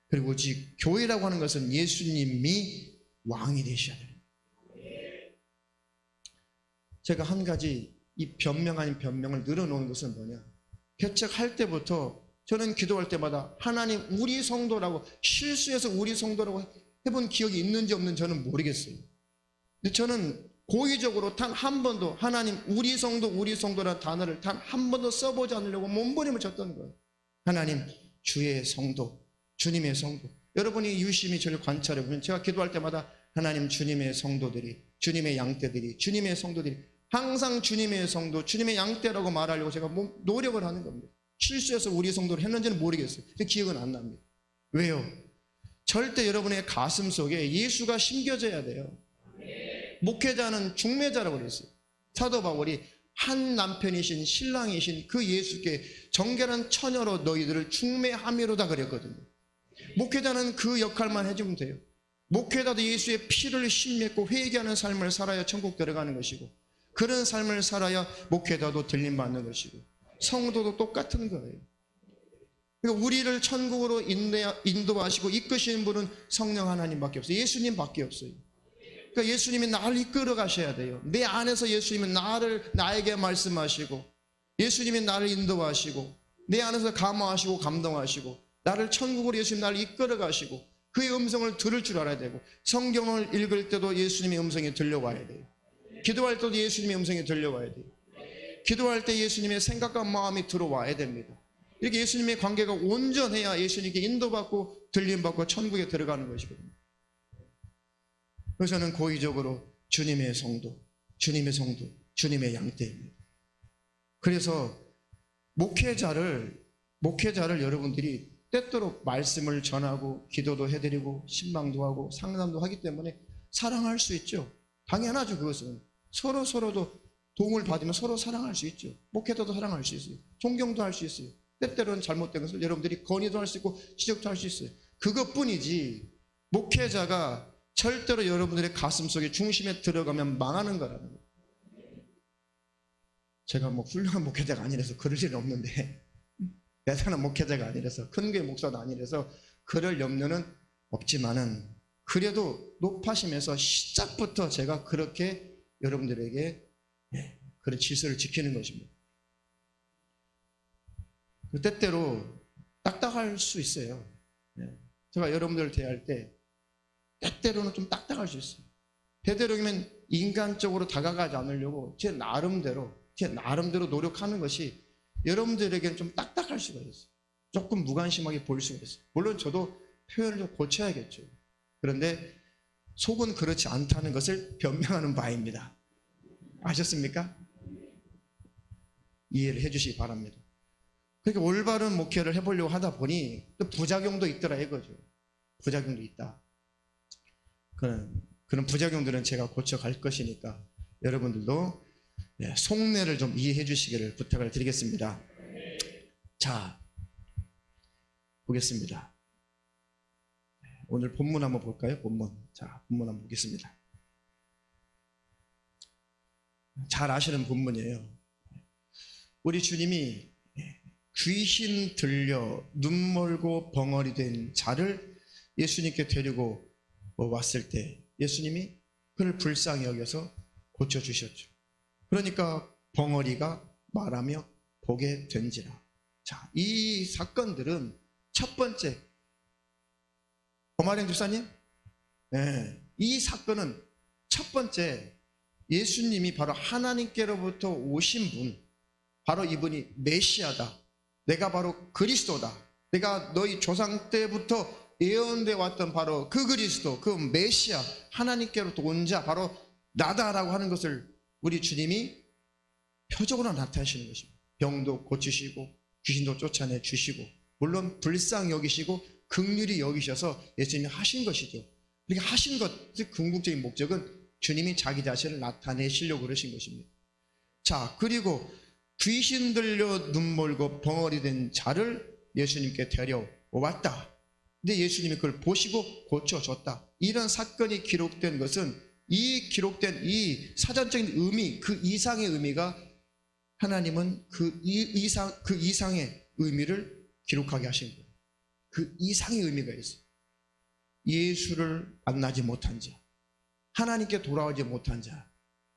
그리고 오직 교회라고 하는 것은 예수님이 왕이 되셔야 돼요. 제가 한 가지 이 변명 아닌 변명을 늘어놓은 것은 뭐냐, 개척할 때부터 저는 기도할 때마다 하나님 우리 성도라고, 실수해서 우리 성도라고 해본 기억이 있는지 없는지 저는 모르겠어요. 근데 저는 고의적으로 단 한 번도 하나님 우리 성도라는 단어를 단 한 번도 써보지 않으려고 몸부림을 쳤던 거예요. 하나님 주의 성도, 주님의 성도. 여러분이 유심히 저를 관찰해 보면 제가 기도할 때마다 하나님, 주님의 성도들이, 주님의 양떼들이, 주님의 성도들이, 항상 주님의 성도, 주님의 양떼라고 말하려고 제가 노력을 하는 겁니다. 실수해서 우리 성도를 했는지는 모르겠어요. 기억은 안 납니다. 왜요? 절대 여러분의 가슴 속에 예수가 심겨져야 돼요. 목회자는 중매자라고 그랬어요. 사도 바울이 한 남편이신 신랑이신 그 예수께 정결한 처녀로 너희들을 중매함이로다 그랬거든요. 목회자는 그 역할만 해주면 돼요. 목회자도 예수의 피를 신맺고 회개하는 삶을 살아야 천국 들어가는 것이고, 그런 삶을 살아야 목회자도 들림받는 것이고, 성도도 똑같은 거예요. 그러니까 우리를 천국으로 인도하시고 이끄시는 분은 성령 하나님밖에 없어요. 예수님밖에 없어요. 그러니까 예수님이 나를 이끌어 가셔야 돼요. 내 안에서 예수님은 나에게 말씀하시고, 예수님이 나를 인도하시고, 내 안에서 감화하시고 감동하시고, 나를 천국으로 예수님 나를 이끌어 가시고, 그의 음성을 들을 줄 알아야 되고, 성경을 읽을 때도 예수님의 음성이 들려와야 돼요. 기도할 때도 예수님의 음성이 들려와야 돼요. 기도할 때 예수님의 생각과 마음이 들어와야 됩니다. 이렇게 예수님의 관계가 온전해야 예수님께 인도받고 들림받고 천국에 들어가는 것이거든요. 그래서 저는 고의적으로 주님의 성도, 주님의 성도, 주님의 양떼입니다. 그래서 목회자를 여러분들이 때때로 말씀을 전하고 기도도 해드리고 신방도 하고 상담도 하기 때문에 사랑할 수 있죠. 당연하죠. 그것은 서로도 도움을 받으면 서로 사랑할 수 있죠. 목회자도 사랑할 수 있어요. 존경도 할 수 있어요. 때때로는 잘못된 것을 여러분들이 건의도 할 수 있고 지적도 할 수 있어요. 그것뿐이지 목회자가 절대로 여러분들의 가슴 속에 중심에 들어가면 망하는 거라는 거예요. 제가 훌륭한 목회자가 아니라서 그럴 일은 없는데, 대단한 목회자가 아니라서, 큰 교회 목사도 아니라서 그럴 염려는 없지만은, 그래도 높아심에서 시작부터 제가 그렇게 여러분들에게 그런 질서를 지키는 것입니다. 때때로 딱딱할 수 있어요. 제가 여러분들을 대할 때 때때로는 좀 딱딱할 수 있어요. 되도록이면 인간적으로 다가가지 않으려고 제 나름대로 노력하는 것이 여러분들에게는 좀 딱딱할 수가 있어요. 조금 무관심하게 보일 수가 있어요. 물론 저도 표현을 좀 고쳐야겠죠. 그런데 속은 그렇지 않다는 것을 변명하는 바입니다. 아셨습니까? 이해를 해주시기 바랍니다. 그러니까 올바른 목회를 해보려고 하다 보니 또 부작용도 있더라 이거죠. 부작용도 있다. 그런 부작용들은 제가 고쳐갈 것이니까 여러분들도 속내를 좀 이해해 주시기를 부탁을 드리겠습니다. 자, 보겠습니다. 오늘 본문 한번 볼까요? 본문. 자, 본문 한번 보겠습니다. 잘 아시는 본문이에요. 우리 주님이 귀신 들려 눈멀고 벙어리 된 자를 예수님께 데리고 왔을 때 예수님이 그를 불쌍히 여겨서 고쳐주셨죠. 그러니까 벙어리가 말하며 보게 된지라. 자, 이 사건들은 첫 번째, 고마령 집사님, 이 사건은 첫 번째 예수님이 바로 하나님께로부터 오신 분, 바로 이분이 메시아다, 내가 바로 그리스도다, 내가 너희 조상 때부터 예언되어 왔던 바로 그 그리스도, 그 메시아, 하나님께로부터 온 자 바로 나다라고 하는 것을 우리 주님이 표적으로 나타내시는 것입니다. 병도 고치시고 귀신도 쫓아내 주시고, 물론 불쌍히 여기시고 긍휼히 여기셔서 예수님이 하신 것이죠. 그렇게 하신 것의 궁극적인 목적은 주님이 자기 자신을 나타내시려고 그러신 것입니다. 자, 그리고 귀신 들려 눈멀고 벙어리 된 자를 예수님께 데려왔다. 근데 예수님이 그걸 보시고 고쳐줬다. 이런 사건이 기록된 것은, 이 기록된 이 사전적인 의미, 그 이상의 의미가, 하나님은 그 이상의 의미를 기록하게 하신 거예요. 그 이상의 의미가 있어요. 예수를 만나지 못한 자, 하나님께 돌아오지 못한 자,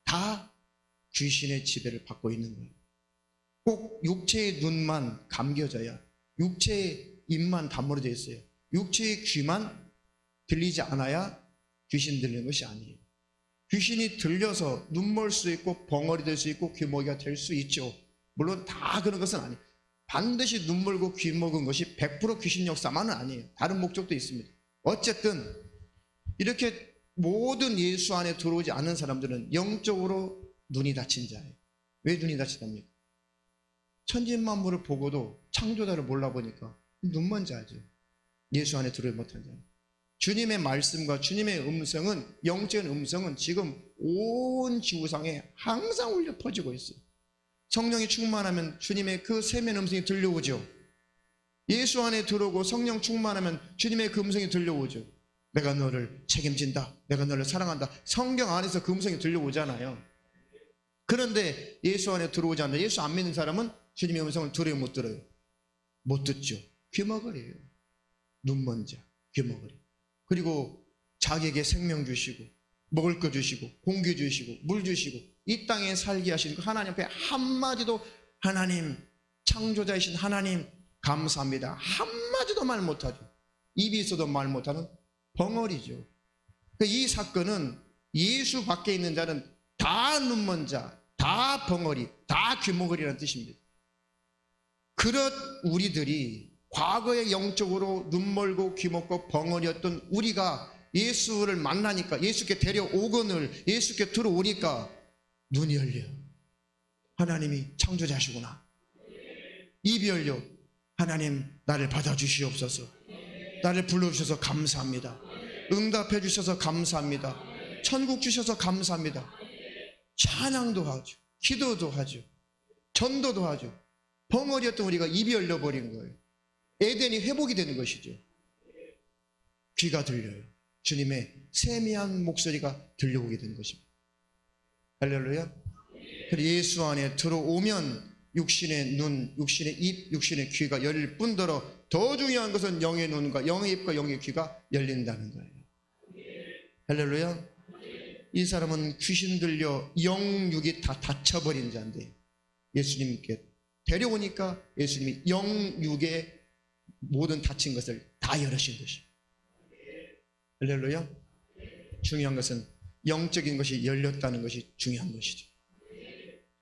다 귀신의 지배를 받고 있는 거예요. 꼭 육체의 눈만 감겨져야, 육체의 입만 다물어져 있어요. 육체의 귀만 들리지 않아야 귀신 들리는 것이 아니에요. 귀신이 들려서 눈멀 수 있고 벙어리 될 수 있고 귀머기가 될 수 있죠. 물론 다 그런 것은 아니에요. 반드시 눈 멀고 귀 먹은 것이 100% 귀신 역사만은 아니에요. 다른 목적도 있습니다. 어쨌든 이렇게 모든 예수 안에 들어오지 않는 사람들은 영적으로 눈이 닫힌 자예요. 왜 눈이 닫히답니까? 천지만물을 보고도 창조자를 몰라보니까 눈먼 자죠. 예수 안에 들어오지 못한 자. 주님의 말씀과 주님의 음성은, 영적인 음성은 지금 온 지구상에 항상 울려 퍼지고 있어요. 성령이 충만하면 주님의 그 세면 음성이 들려오죠. 예수 안에 들어오고 성령 충만하면 주님의 그 음성이 들려오죠. 내가 너를 책임진다, 내가 너를 사랑한다. 성경 안에서 그 음성이 들려오잖아요. 그런데 예수 안에 들어오지 않는다. 예수 안 믿는 사람은 주님의 음성을 들어요, 못 들어요? 못 듣죠. 귀머거리예요. 눈먼 자, 귀머거리. 그리고 자기에게 생명 주시고 먹을 거 주시고 공기 주시고 물 주시고 이 땅에 살게 하신 그 하나님 앞에 한마디도, 하나님, 창조자이신 하나님 감사합니다, 한마디도 말 못하죠. 입이 있어도 말 못하는 벙어리죠. 이 사건은 예수 밖에 있는 자는 다 눈먼 자, 다 벙어리, 다 귀머거리라는 뜻입니다. 그렇 우리들이 과거에 영적으로 눈멀고 귀먹고 벙어리였던 우리가 예수를 만나니까, 예수께 데려오거늘 예수께 들어오니까 눈이 열려. 하나님이 창조자시구나. 입이 열려. 하나님, 나를 받아주시옵소서. 나를 불러주셔서 감사합니다. 응답해 주셔서 감사합니다. 천국 주셔서 감사합니다. 찬양도 하죠. 기도도 하죠. 전도도 하죠. 벙어리였던 우리가 입이 열려버린 거예요. 에덴이 회복이 되는 것이죠. 귀가 들려요. 주님의 세미한 목소리가 들려오게 된 것입니다. 할렐루야. 그리고 예수 안에 들어오면 육신의 눈, 육신의 입, 육신의 귀가 열릴 뿐더러 더 중요한 것은 영의 눈과 영의 입과 영의 귀가 열린다는 거예요. 할렐루야. 이 사람은 귀신 들려 영육이 다 닫혀버린 자인데 예수님께 데려오니까 예수님이 영육의 모든 닫힌 것을 다 열으신 것입니다. 할렐루야. 중요한 것은 영적인 것이 열렸다는 것이 중요한 것이죠.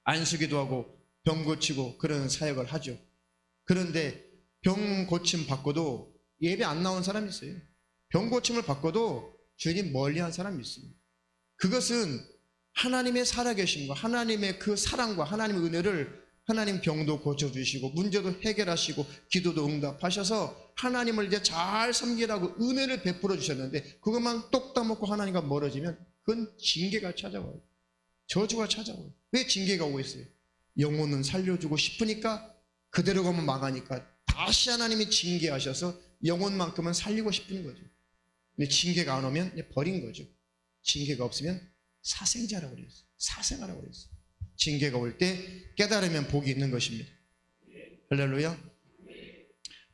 안수기도 하고 병 고치고 그런 사역을 하죠. 그런데 병 고침 받고도 예배 안 나온 사람이 있어요. 병 고침을 받고도 주님 멀리한 사람이 있습니다. 그것은 하나님의 살아계심과 하나님의 그 사랑과 하나님의 은혜를, 하나님 병도 고쳐주시고 문제도 해결하시고 기도도 응답하셔서 하나님을 이제 잘 섬기라고 은혜를 베풀어 주셨는데 그것만 똑 따먹고 하나님과 멀어지면 그건 징계가 찾아와요. 저주가 찾아와요. 왜 징계가 오고 있어요? 영혼은 살려주고 싶으니까 그대로 가면 망하니까 다시 하나님이 징계하셔서 영혼만큼은 살리고 싶은 거죠. 근데 징계가 안 오면 버린 거죠. 징계가 없으면 사생자라고 그랬어요. 사생하라고 그랬어요. 징계가 올 때 깨달으면 복이 있는 것입니다. 할렐루야.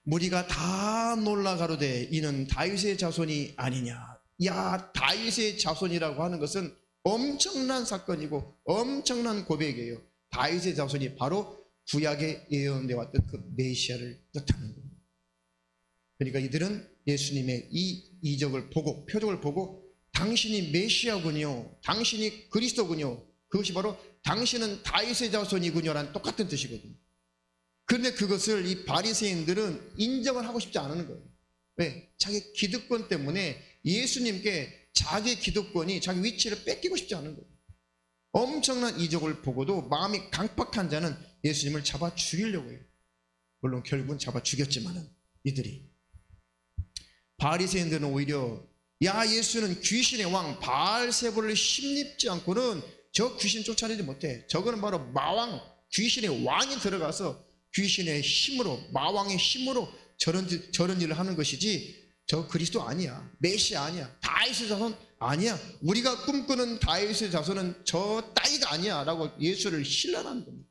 무리가 다 놀라가로되 이는 다윗의 자손이 아니냐. 야, 다윗의 자손이라고 하는 것은 엄청난 사건이고 엄청난 고백이에요. 다윗의 자손이 바로 구약에 예언되어 왔던 그 메시아를 뜻하는 겁니다. 그러니까 이들은 예수님의 이 이적을 보고, 표적을 보고 당신이 메시아군요, 당신이 그리스도군요, 그것이 바로 당신은 다윗의 자손이군요 라는 똑같은 뜻이거든요. 그런데 그것을 이 바리새인들은 인정을 하고 싶지 않은 거예요. 왜? 자기 기득권 때문에 예수님께 자기 기득권이, 자기 위치를 뺏기고 싶지 않은 거예요. 엄청난 이적을 보고도 마음이 강팍한 자는 예수님을 잡아 죽이려고 해요. 물론 결국은 잡아 죽였지만은 이들이, 바리새인들은 오히려 야, 예수는 귀신의 왕 바알세불을 힘입지 않고는 저 귀신 쫓아내지 못해. 저거는 바로 마왕, 귀신의 왕이 들어가서 귀신의 힘으로, 마왕의 힘으로 저런 일을 하는 것이지 저 그리스도 아니야, 메시아 아니야, 다윗의 자손 아니야, 우리가 꿈꾸는 다윗의 자손은 저 따위가 아니야 라고 예수를 신랄하는 겁니다.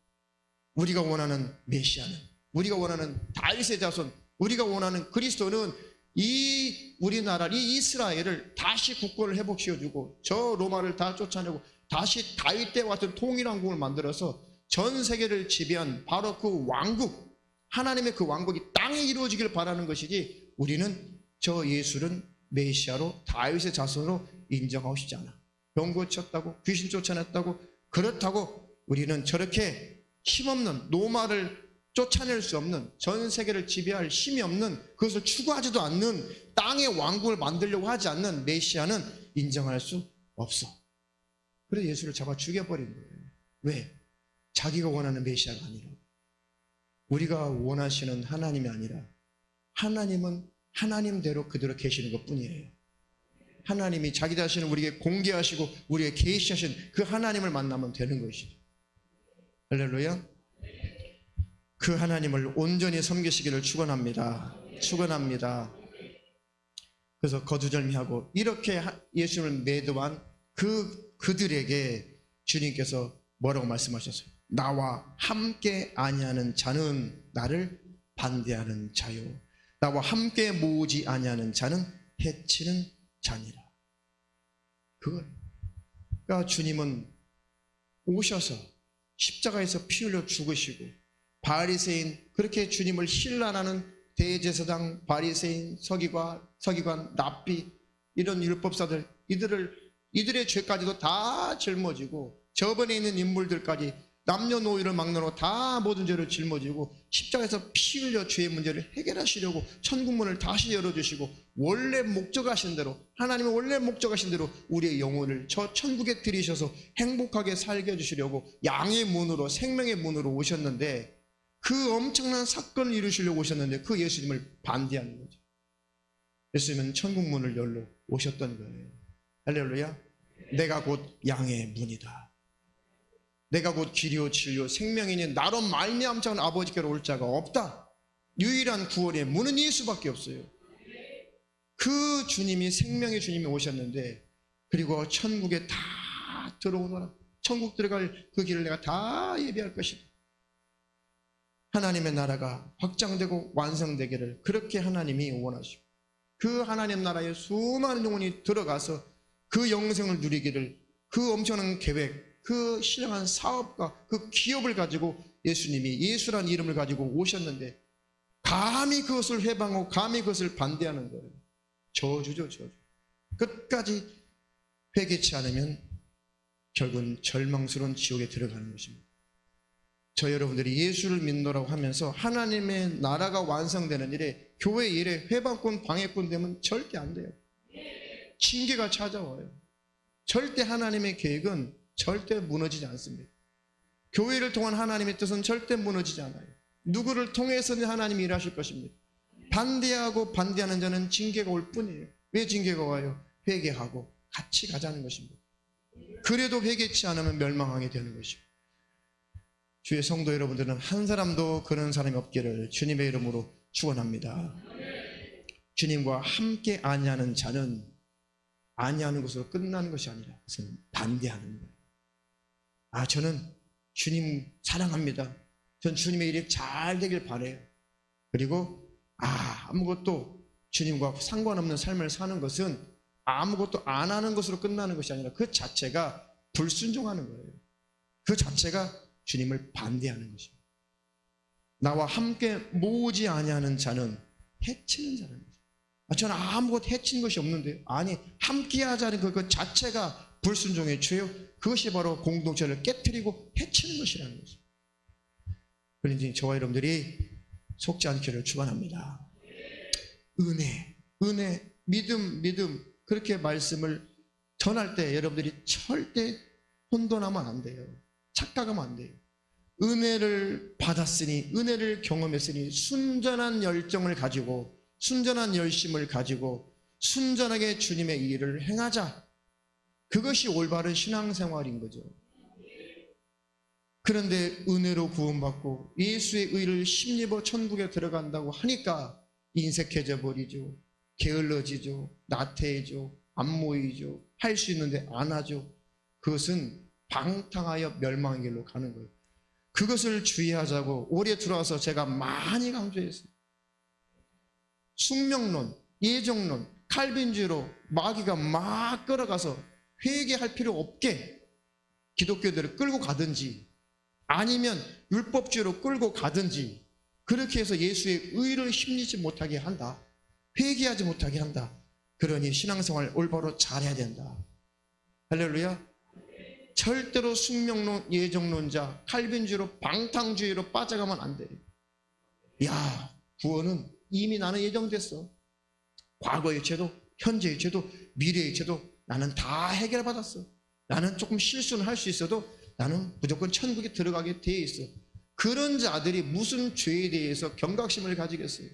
우리가 원하는 메시아는, 우리가 원하는 다윗의 자손, 우리가 원하는 그리스도는 이 우리나라, 이 이스라엘을 다시 국권을 회복시켜주고 저 로마를 다 쫓아내고 다시 다윗 때와 같은 통일왕국을 만들어서 전 세계를 지배한 바로 그 왕국, 하나님의 그 왕국이 땅에 이루어지길 바라는 것이지 우리는 저 예수는 메시아로 다윗의 자손으로 인정하고 싶지 않아. 병 고쳤다고, 귀신 쫓아냈다고, 그렇다고 우리는 저렇게 힘없는 노마를 쫓아낼 수 없는, 전 세계를 지배할 힘이 없는, 그것을 추구하지도 않는, 땅의 왕국을 만들려고 하지 않는 메시아는 인정할 수 없어. 그래서 예수를 잡아 죽여버린 거예요. 왜? 자기가 원하는 메시아가 아니라, 우리가 원하시는 하나님이 아니라, 하나님은 하나님대로 그대로 계시는 것 뿐이에요. 하나님이 자기 자신을 우리에게 공개하시고 우리에게 계시하신 그 하나님을 만나면 되는 것이죠. 할렐루야. 그 하나님을 온전히 섬기시기를 축원합니다. 축원합니다. 그래서 거두절미하고 이렇게 예수님을 매도한 그들에게 주님께서 뭐라고 말씀하셨어요? 나와 함께 아니하는 자는 나를 반대하는 자요, 나와 함께 모으지 아니하는 자는 해치는 자니라. 그러니까 주님은 오셔서 십자가에서 피 흘려 죽으시고, 바리새인, 그렇게 주님을 신란하는 대제사장, 바리새인, 서기관, 랍비, 이런 율법사들, 이들의 죄까지도 다 짊어지고, 저번에 있는 인물들까지 남녀노이를 막론하고 다 모든 죄를 짊어지고 십자가에서 피 흘려 죄의 문제를 해결하시려고 천국문을 다시 열어주시고, 원래 목적하신 대로, 하나님의 원래 목적하신 대로 우리의 영혼을 저 천국에 들이셔서 행복하게 살게 해주시려고 양의 문으로, 생명의 문으로 오셨는데, 그 엄청난 사건을 이루시려고 오셨는데 그 예수님을 반대하는 거죠. 예수님은 천국문을 열러 오셨던 거예요. 할렐루야. 내가 곧 양의 문이다. 내가 곧 길이요 진리요 생명이니 나로 말미암지 않은 아버지께로 올 자가 없다. 유일한 구원의 문은 예수밖에 없어요. 그 주님이, 생명의 주님이 오셨는데, 그리고 천국에 다 들어오너라, 천국 들어갈 그 길을 내가 다 예비할 것이다. 하나님의 나라가 확장되고 완성되기를 그렇게 하나님이 원하시고, 그 하나님 나라에 수많은 영혼이 들어가서 그 영생을 누리기를, 그 엄청난 계획, 그 신령한 사업과 그 기업을 가지고 예수님이, 예수란 이름을 가지고 오셨는데, 감히 그것을 회방하고 감히 그것을 반대하는 거예요. 저주죠, 저주. 끝까지 회개치 않으면 결국은 절망스러운 지옥에 들어가는 것입니다. 저 여러분들이 예수를 믿노라고 하면서 하나님의 나라가 완성되는 일에, 교회 일에 회방꾼, 방해꾼 되면 절대 안 돼요. 징계가 찾아와요. 절대 하나님의 계획은 절대 무너지지 않습니다. 교회를 통한 하나님의 뜻은 절대 무너지지 않아요. 누구를 통해서는 하나님이 일하실 것입니다. 반대하고 반대하는 자는 징계가 올 뿐이에요. 왜 징계가 와요? 회개하고 같이 가자는 것입니다. 그래도 회개치 않으면 멸망하게 되는 것입니다. 주의 성도 여러분들은 한 사람도 그런 사람이 없기를 주님의 이름으로 축원합니다. 주님과 함께 아니하는 자는 아니하는 것으로 끝나는 것이 아니라 그것은 반대하는 거예요. 저는 주님 사랑합니다. 전 주님의 일이 잘 되길 바라요. 그리고 아무것도 주님과 상관없는 삶을 사는 것은 아무것도 안 하는 것으로 끝나는 것이 아니라 그 자체가 불순종하는 거예요. 그 자체가 주님을 반대하는 것입니다. 나와 함께 모으지 아니하는 자는 해치는 자라는 거죠. 저는 아무것도 해치는 것이 없는데, 아니, 함께 하자는 그 자체가 불순종의 죄요. 그것이 바로 공동체를 깨트리고 해치는 것이라는 거죠. 그러니 저와 여러분들이 속지 않기를 축원합니다. 은혜, 믿음, 그렇게 말씀을 전할 때 여러분들이 절대 혼돈하면 안 돼요. 착각하면 안 돼요. 은혜를 받았으니, 은혜를 경험했으니 순전한 열정을 가지고, 순전한 열심을 가지고 순전하게 주님의 일을 행하자. 그것이 올바른 신앙생활인 거죠. 그런데 은혜로 구원받고 예수의 의를 힘입어 천국에 들어간다고 하니까 인색해져 버리죠. 게을러지죠. 나태해져. 안 모이죠. 할 수 있는데 안 하죠. 그것은 방탕하여 멸망의 길로 가는 거예요. 그것을 주의하자고 올해 들어와서 제가 많이 강조했어요. 숙명론, 예정론, 칼빈주의로 마귀가 막 끌어가서 회개할 필요 없게 기독교들을 끌고 가든지, 아니면 율법주의로 끌고 가든지, 그렇게 해서 예수의 의를 힘입지 못하게 한다. 회개하지 못하게 한다. 그러니 신앙생활 올바로 잘해야 된다. 할렐루야. 절대로 숙명론, 예정론자, 칼빈주의로, 방탕주의로 빠져가면 안 돼요. 야, 구원은 이미 나는 예정됐어. 과거의 죄도, 현재의 죄도, 미래의 죄도 나는 다 해결받았어. 나는 조금 실수는 할 수 있어도 나는 무조건 천국에 들어가게 돼 있어. 그런 자들이 무슨 죄에 대해서 경각심을 가지겠어요?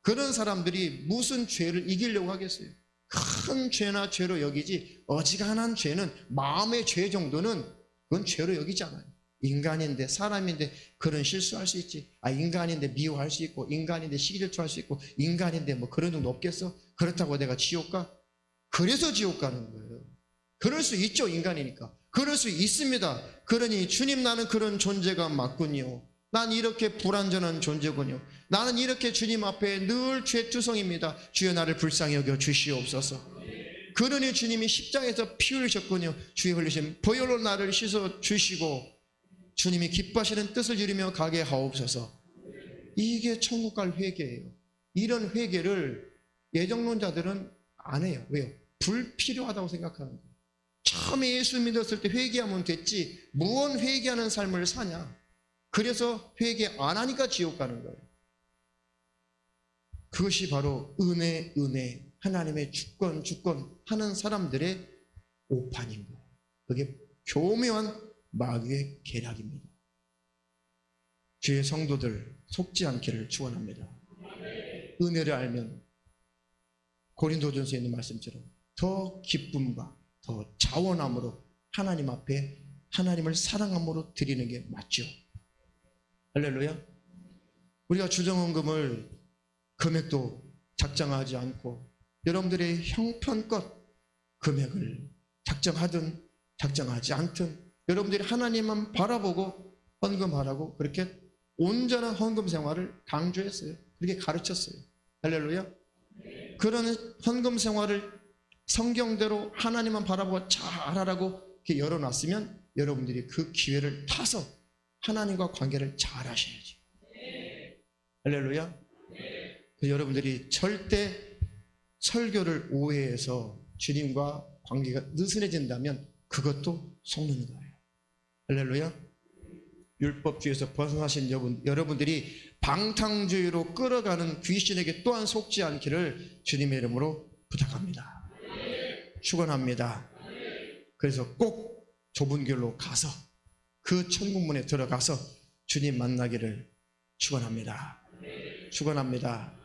그런 사람들이 무슨 죄를 이기려고 하겠어요? 큰 죄나 죄로 여기지 어지간한 죄는, 마음의 죄 정도는 그건 죄로 여기지 않아요. 인간인데, 사람인데 그런 실수할 수 있지. 인간인데 미워할 수 있고, 인간인데 시기질투할 수 있고, 인간인데 뭐 그런 정도 없겠어? 그렇다고 내가 지옥 가? 그래서 지옥 가는 거예요. 그럴 수 있죠, 인간이니까. 그럴 수 있습니다. 그러니 주님, 나는 그런 존재가 맞군요. 난 이렇게 불완전한 존재군요. 나는 이렇게 주님 앞에 늘 죄투성입니다. 주여 나를 불쌍히 여겨 주시옵소서. 그러니 주님이 십자가에서 피 흘리셨군요. 주의 흘리신 보혈로 나를 씻어 주시고 주님이 기뻐하시는 뜻을 이루며 가게 하옵소서. 이게 천국 갈 회개예요. 이런 회개를 예정론자들은 안 해요. 왜요? 불필요하다고 생각하는 거예요. 처음에 예수 믿었을 때 회개하면 됐지 무언 회개하는 삶을 사냐. 그래서 회개 안 하니까 지옥 가는 거예요. 그것이 바로 은혜 하나님의 주권 하는 사람들의 오판인 거예요. 그게 교묘한 마귀의 계략입니다. 주의 성도들 속지 않기를 축원합니다. 은혜를 알면 고린도전서에 있는 말씀처럼 더 기쁨과 더 자원함으로 하나님 앞에 하나님을 사랑함으로 드리는 게 맞죠. 할렐루야. 우리가 주정헌금을 금액도 작정하지 않고 여러분들의 형편껏 금액을 작정하든 작정하지 않든 여러분들이 하나님만 바라보고 헌금하라고 그렇게 온전한 헌금 생활을 강조했어요. 그렇게 가르쳤어요. 할렐루야. 그런 헌금 생활을 성경대로 하나님만 바라보고 잘하라고 이렇게 열어놨으면 여러분들이 그 기회를 타서 하나님과 관계를 잘 하셔야지. 할렐루야. 여러분들이 절대 설교를 오해해서 주님과 관계가 느슨해진다면 그것도 속는 거예요. 할렐루야. 율법주의에서 벗어나신 여러분들이 방탕주의로 끌어가는 귀신에게 또한 속지 않기를 주님의 이름으로 부탁합니다. 축원합니다. 그래서 꼭 좁은 길로 가서 그 천국문에 들어가서 주님 만나기를 축원합니다. 축원합니다.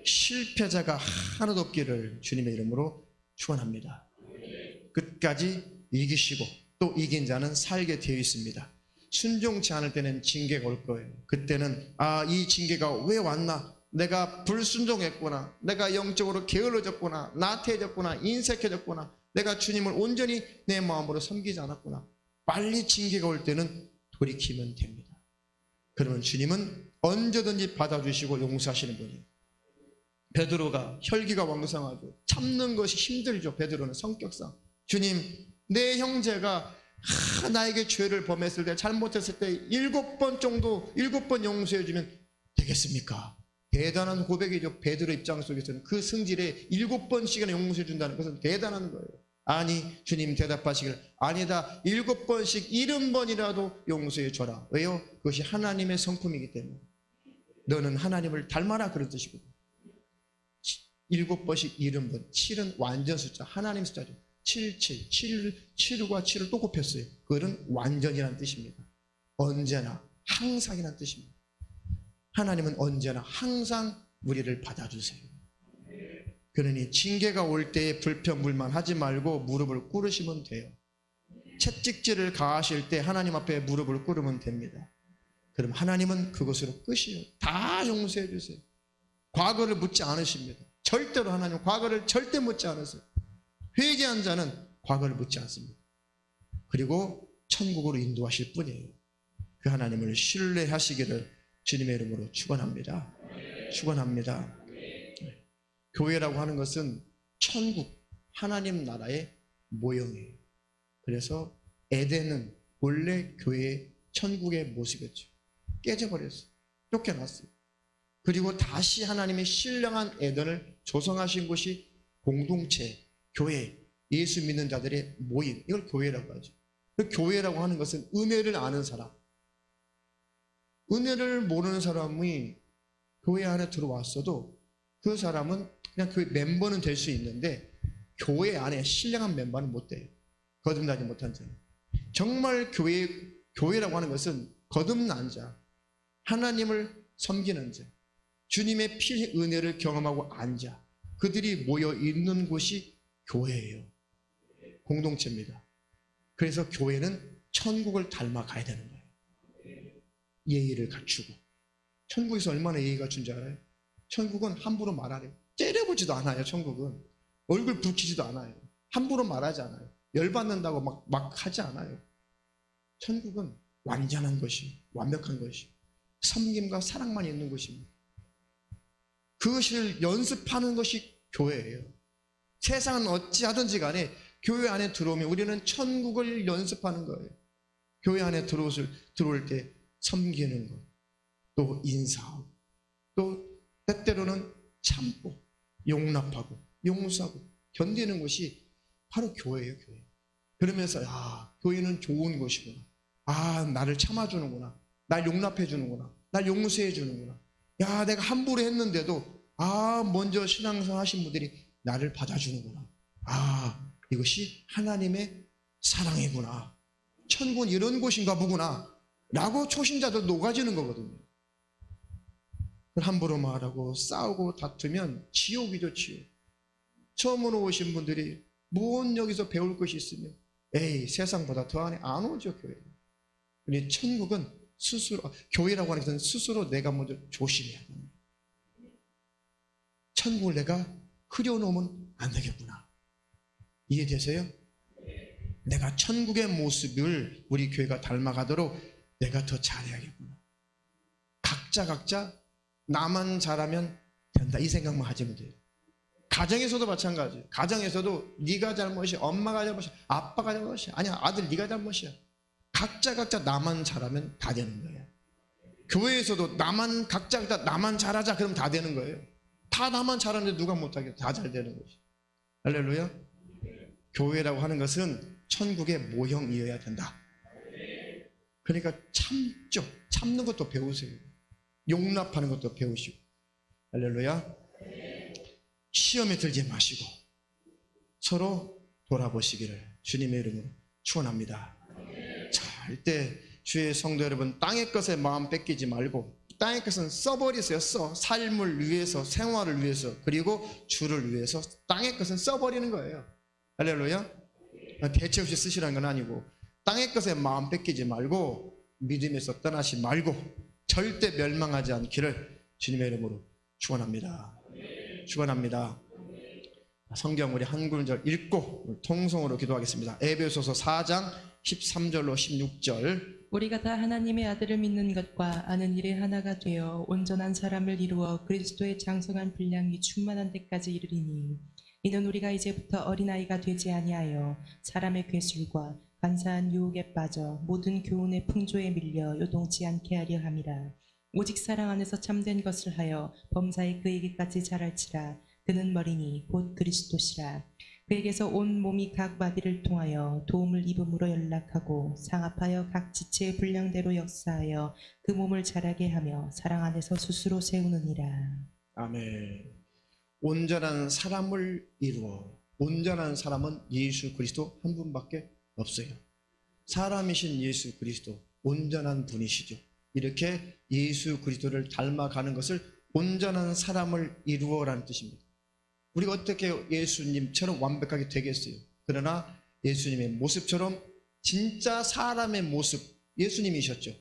실패자가 하나도 없기를 주님의 이름으로 축원합니다. 끝까지 이기시고 또 이긴 자는 살게 되어 있습니다. 순종치 않을 때는 징계가 올 거예요. 그때는 이 징계가 왜 왔나? 내가 불순종했구나. 내가 영적으로 게을러졌구나. 나태해졌구나. 인색해졌구나. 내가 주님을 온전히 내 마음으로 섬기지 않았구나. 빨리 징계가 올 때는 돌이키면 됩니다. 그러면 주님은 언제든지 받아주시고 용서하시는 분이에요. 베드로가 혈기가 왕성하죠. 참는 것이 힘들죠. 베드로는 성격상. 주님, 내 형제가 나에게 죄를 범했을 때, 잘못했을 때 7번 정도, 7번 용서해 주면 되겠습니까? 대단한 고백이죠. 베드로 입장 속에서는 그 승질에 7번씩이나 용서해 준다는 것은 대단한 거예요. 아니, 주님 대답하시길, 아니다, 7번씩 70번이라도 용서해 줘라. 왜요? 그것이 하나님의 성품이기 때문에. 너는 하나님을 닮아라, 그런 뜻이거든요. 7번씩 70번. 7은 완전 숫자, 하나님 숫자죠. 7과 7을 또 곱했어요. 그것은 완전이라는 뜻입니다. 언제나 항상이라는 뜻입니다. 하나님은 언제나 항상 우리를 받아주세요. 그러니 징계가 올 때에 불평불만하지 말고 무릎을 꿇으시면 돼요. 채찍질을 가하실 때 하나님 앞에 무릎을 꿇으면 됩니다. 그럼 하나님은 그것으로 끝이에요. 다 용서해 주세요. 과거를 묻지 않으십니다. 절대로 하나님 과거를 절대 묻지 않으세요. 회개한 자는 과거를 묻지 않습니다. 그리고 천국으로 인도하실 뿐이에요. 그 하나님을 신뢰하시기를 주님의 이름으로 축원합니다. 축원합니다. 교회라고 하는 것은 천국, 하나님 나라의 모형이에요. 그래서 에덴은 원래 교회의 천국의 모습이었죠. 깨져버렸어요. 쫓겨났어요. 그리고 다시 하나님의 신령한 에덴을 조성하신 곳이 공동체, 교회, 예수 믿는 자들의 모임, 이걸 교회라고 하죠. 그 교회라고 하는 것은 은혜를 아는 사람, 은혜를 모르는 사람이 교회 안에 들어왔어도 그 사람은 그냥 그 멤버는 될 수 있는데 교회 안에 신령한 멤버는 못 돼요. 거듭나지 못한 자는. 정말 교회라고 하는 것은 거듭난 자, 하나님을 섬기는 자, 주님의 피 은혜를 경험하고 안 자, 그들이 모여 있는 곳이 교회예요. 공동체입니다. 그래서 교회는 천국을 닮아가야 되는 거예요. 예의를 갖추고. 천국에서 얼마나 예의 갖춘 줄 알아요? 천국은 함부로 말 안 해요. 째려보지도 않아요. 천국은 얼굴 붉히지도 않아요. 함부로 말하지 않아요. 열받는다고 막 하지 않아요. 천국은 완전한 것이, 완벽한 것이, 섬김과 사랑만 있는 것입니다. 그것을 연습하는 것이 교회예요. 세상은 어찌하든지 간에 교회 안에 들어오면 우리는 천국을 연습하는 거예요. 교회 안에 들어올 때 섬기는 것, 또 인사하고, 또 때때로는 참고, 용납하고, 용서하고, 견디는 것이 바로 교회예요, 교회. 그러면서, 교회는 좋은 곳이구나. 나를 참아주는구나. 날 용납해주는구나. 날 용서해주는구나. 내가 함부로 했는데도, 먼저 신앙생활 하신 분들이 나를 받아주는구나. 이것이 하나님의 사랑이구나. 천국은 이런 곳인가 보구나. 라고 초신자들 녹아지는 거거든요. 함부로 말하고 싸우고 다투면 지옥이죠, 지옥. 처음으로 오신 분들이 뭔 여기서 배울 것이 있으면 세상보다 더 안에 안 오죠, 교회. 근데 천국은 스스로, 교회라고 하는 것은 스스로 내가 먼저 조심해야 됩니다. 천국을 내가 흐려놓으면 안 되겠구나. 이해되세요? 내가 천국의 모습을 우리 교회가 닮아가도록 내가 더 잘해야겠구나. 각자 나만 잘하면 된다, 이 생각만 하시면 돼요. 가정에서도 마찬가지예요. 가정에서도 네가 잘못이야, 엄마가 잘못이야, 아빠가 잘못이야, 아니야 아들 네가 잘못이야. 각자 나만 잘하면 다 되는 거예요. 교회에서도 각자 나만 잘하자 그러면 다 되는 거예요. 다 나만 잘하는데 누가 못하게 다 잘 되는 것이. 할렐루야. 교회라고 하는 것은 천국의 모형이어야 된다. 그러니까 참는 것도 배우세요. 용납하는 것도 배우시고. 할렐루야. 시험에 들지 마시고 서로 돌아보시기를 주님의 이름으로 축원합니다. 절대 주의 성도 여러분, 땅의 것에 마음 뺏기지 말고 땅의 것은 써버리세요. 삶을 위해서, 생활을 위해서, 그리고 주를 위해서 땅의 것은 써버리는 거예요. 할렐루야. 대체 없이 쓰시라는 건 아니고 땅의 것에 마음 뺏기지 말고 믿음에서 떠나지 말고 절대 멸망하지 않기를 주님의 이름으로 축원합니다. 축원합니다. 성경 우리 한 구절 읽고 통성으로 기도하겠습니다. 에베소서 4장 13절로 16절. 우리가 다 하나님의 아들을 믿는 것과 아는 일에 하나가 되어 온전한 사람을 이루어 그리스도의 장성한 분량이 충만한 데까지 이르리니 이는 우리가 이제부터 어린아이가 되지 아니하여 사람의 괴술과 간사한 유혹에 빠져 모든 교훈의 풍조에 밀려 요동치 않게 하려 함이라. 오직 사랑 안에서 참된 것을 하여 범사에 그에게까지 자랄지라. 그는 머리니 곧 그리스도시라. 그에게서 온 몸이 각 마디를 통하여 도움을 입음으로 연락하고 상합하여 각 지체의 분량대로 역사하여 그 몸을 자라게 하며 사랑 안에서 스스로 세우느니라. 아멘. 온전한 사람을 이루어. 온전한 사람은 예수 그리스도 한 분밖에 없어요. 사람이신 예수 그리스도, 온전한 분이시죠. 이렇게 예수 그리스도를 닮아가는 것을 온전한 사람을 이루어라는 뜻입니다. 우리가 어떻게 예수님처럼 완벽하게 되겠어요? 그러나 예수님의 모습처럼 진짜 사람의 모습, 예수님이셨죠.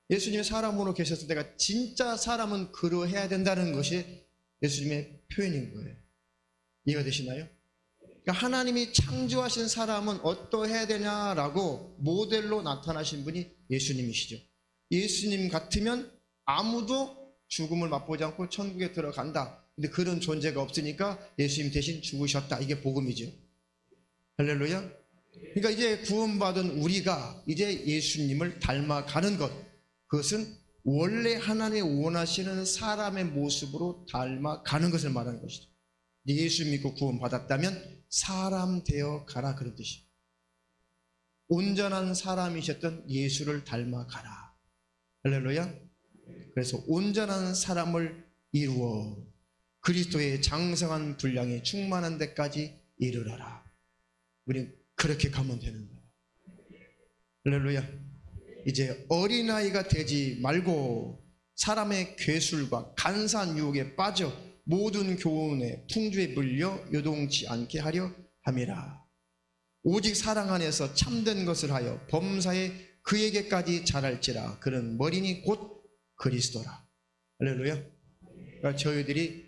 예수님이 사람으로 계셨을 때가 진짜 사람은 그러해야 된다는 것이 예수님의 표현인 거예요. 이해가 되시나요? 그러니까 하나님이 창조하신 사람은 어떠해야 되냐라고 모델로 나타나신 분이 예수님이시죠. 예수님 같으면 아무도 죽음을 맛보지 않고 천국에 들어간다. 근데 그런 존재가 없으니까 예수님 대신 죽으셨다. 이게 복음이죠. 할렐루야. 그러니까 이제 구원받은 우리가 이제 예수님을 닮아가는 것, 그것은 원래 하나님이 원하시는 사람의 모습으로 닮아가는 것을 말하는 것이죠. 예수 믿고 구원받았다면 사람 되어 가라, 그런 뜻이에요. 온전한 사람이셨던 예수를 닮아가라. 할렐루야. 그래서 온전한 사람을 이루어 그리스도의 장성한 분량이 충만한 데까지 이르러라. 우리는 그렇게 가면 되는 거예요. 할렐루야. 이제 어린아이가 되지 말고 사람의 괴술과 간사한 유혹에 빠져 모든 교훈의 풍주에 물려 요동치 않게 하려 함이라. 오직 사랑 안에서 참된 것을 하여 범사에 그에게까지 자랄지라. 그는 머리니 곧 그리스도라. 할렐루야. 그러니까 저희들이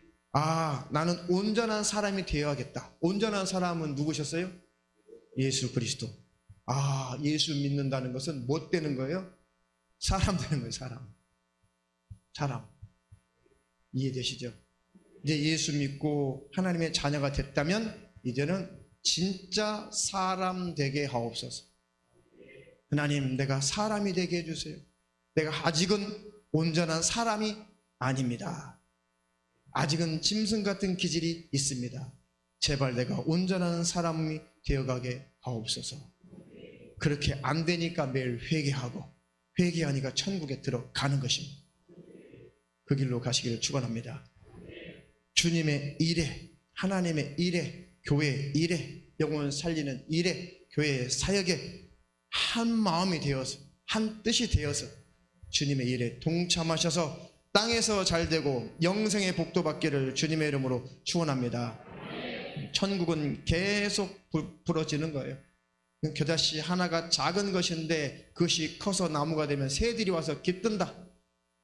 나는 온전한 사람이 되어야겠다. 온전한 사람은 누구셨어요? 예수 그리스도. 예수 믿는다는 것은 뭐 되는 거예요? 사람 되는 거예요. 사람. 이해되시죠? 이제 예수 믿고 하나님의 자녀가 됐다면 이제는 진짜 사람 되게 하옵소서. 하나님, 내가 사람이 되게 해주세요. 내가 아직은 온전한 사람이 아닙니다. 아직은 짐승 같은 기질이 있습니다. 제발 내가 온전한 사람이 되어가게 하옵소서. 그렇게 안 되니까 매일 회개하고, 회개하니까 천국에 들어가는 것입니다. 그 길로 가시기를 축원합니다. 주님의 일에, 하나님의 일에, 교회의 일에, 영혼 살리는 일에, 교회의 사역에 한 마음이 되어서, 한 뜻이 되어서 주님의 일에 동참하셔서 땅에서 잘되고 영생의 복도 받기를 주님의 이름으로 축원합니다. 천국은 계속 부러지는 거예요. 겨자씨 하나가 작은 것인데 그것이 커서 나무가 되면 새들이 와서 깃든다.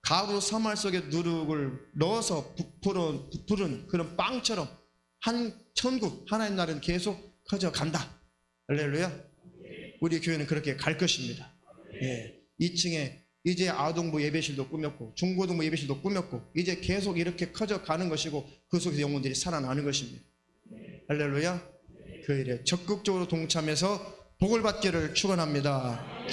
가루 사말 속에 누룩을 넣어서 부푸른 그런 빵처럼 한 천국, 하나님 나라는 계속 커져간다. 할렐루야. 우리 교회는 그렇게 갈 것입니다. 2층에 이제 아동부 예배실도 꾸몄고 중고등부 예배실도 꾸몄고 이제 계속 이렇게 커져가는 것이고 그 속에서 영혼들이 살아나는 것입니다. 할렐루야. 그 일에 적극적으로 동참해서 복을 받기를 축원합니다.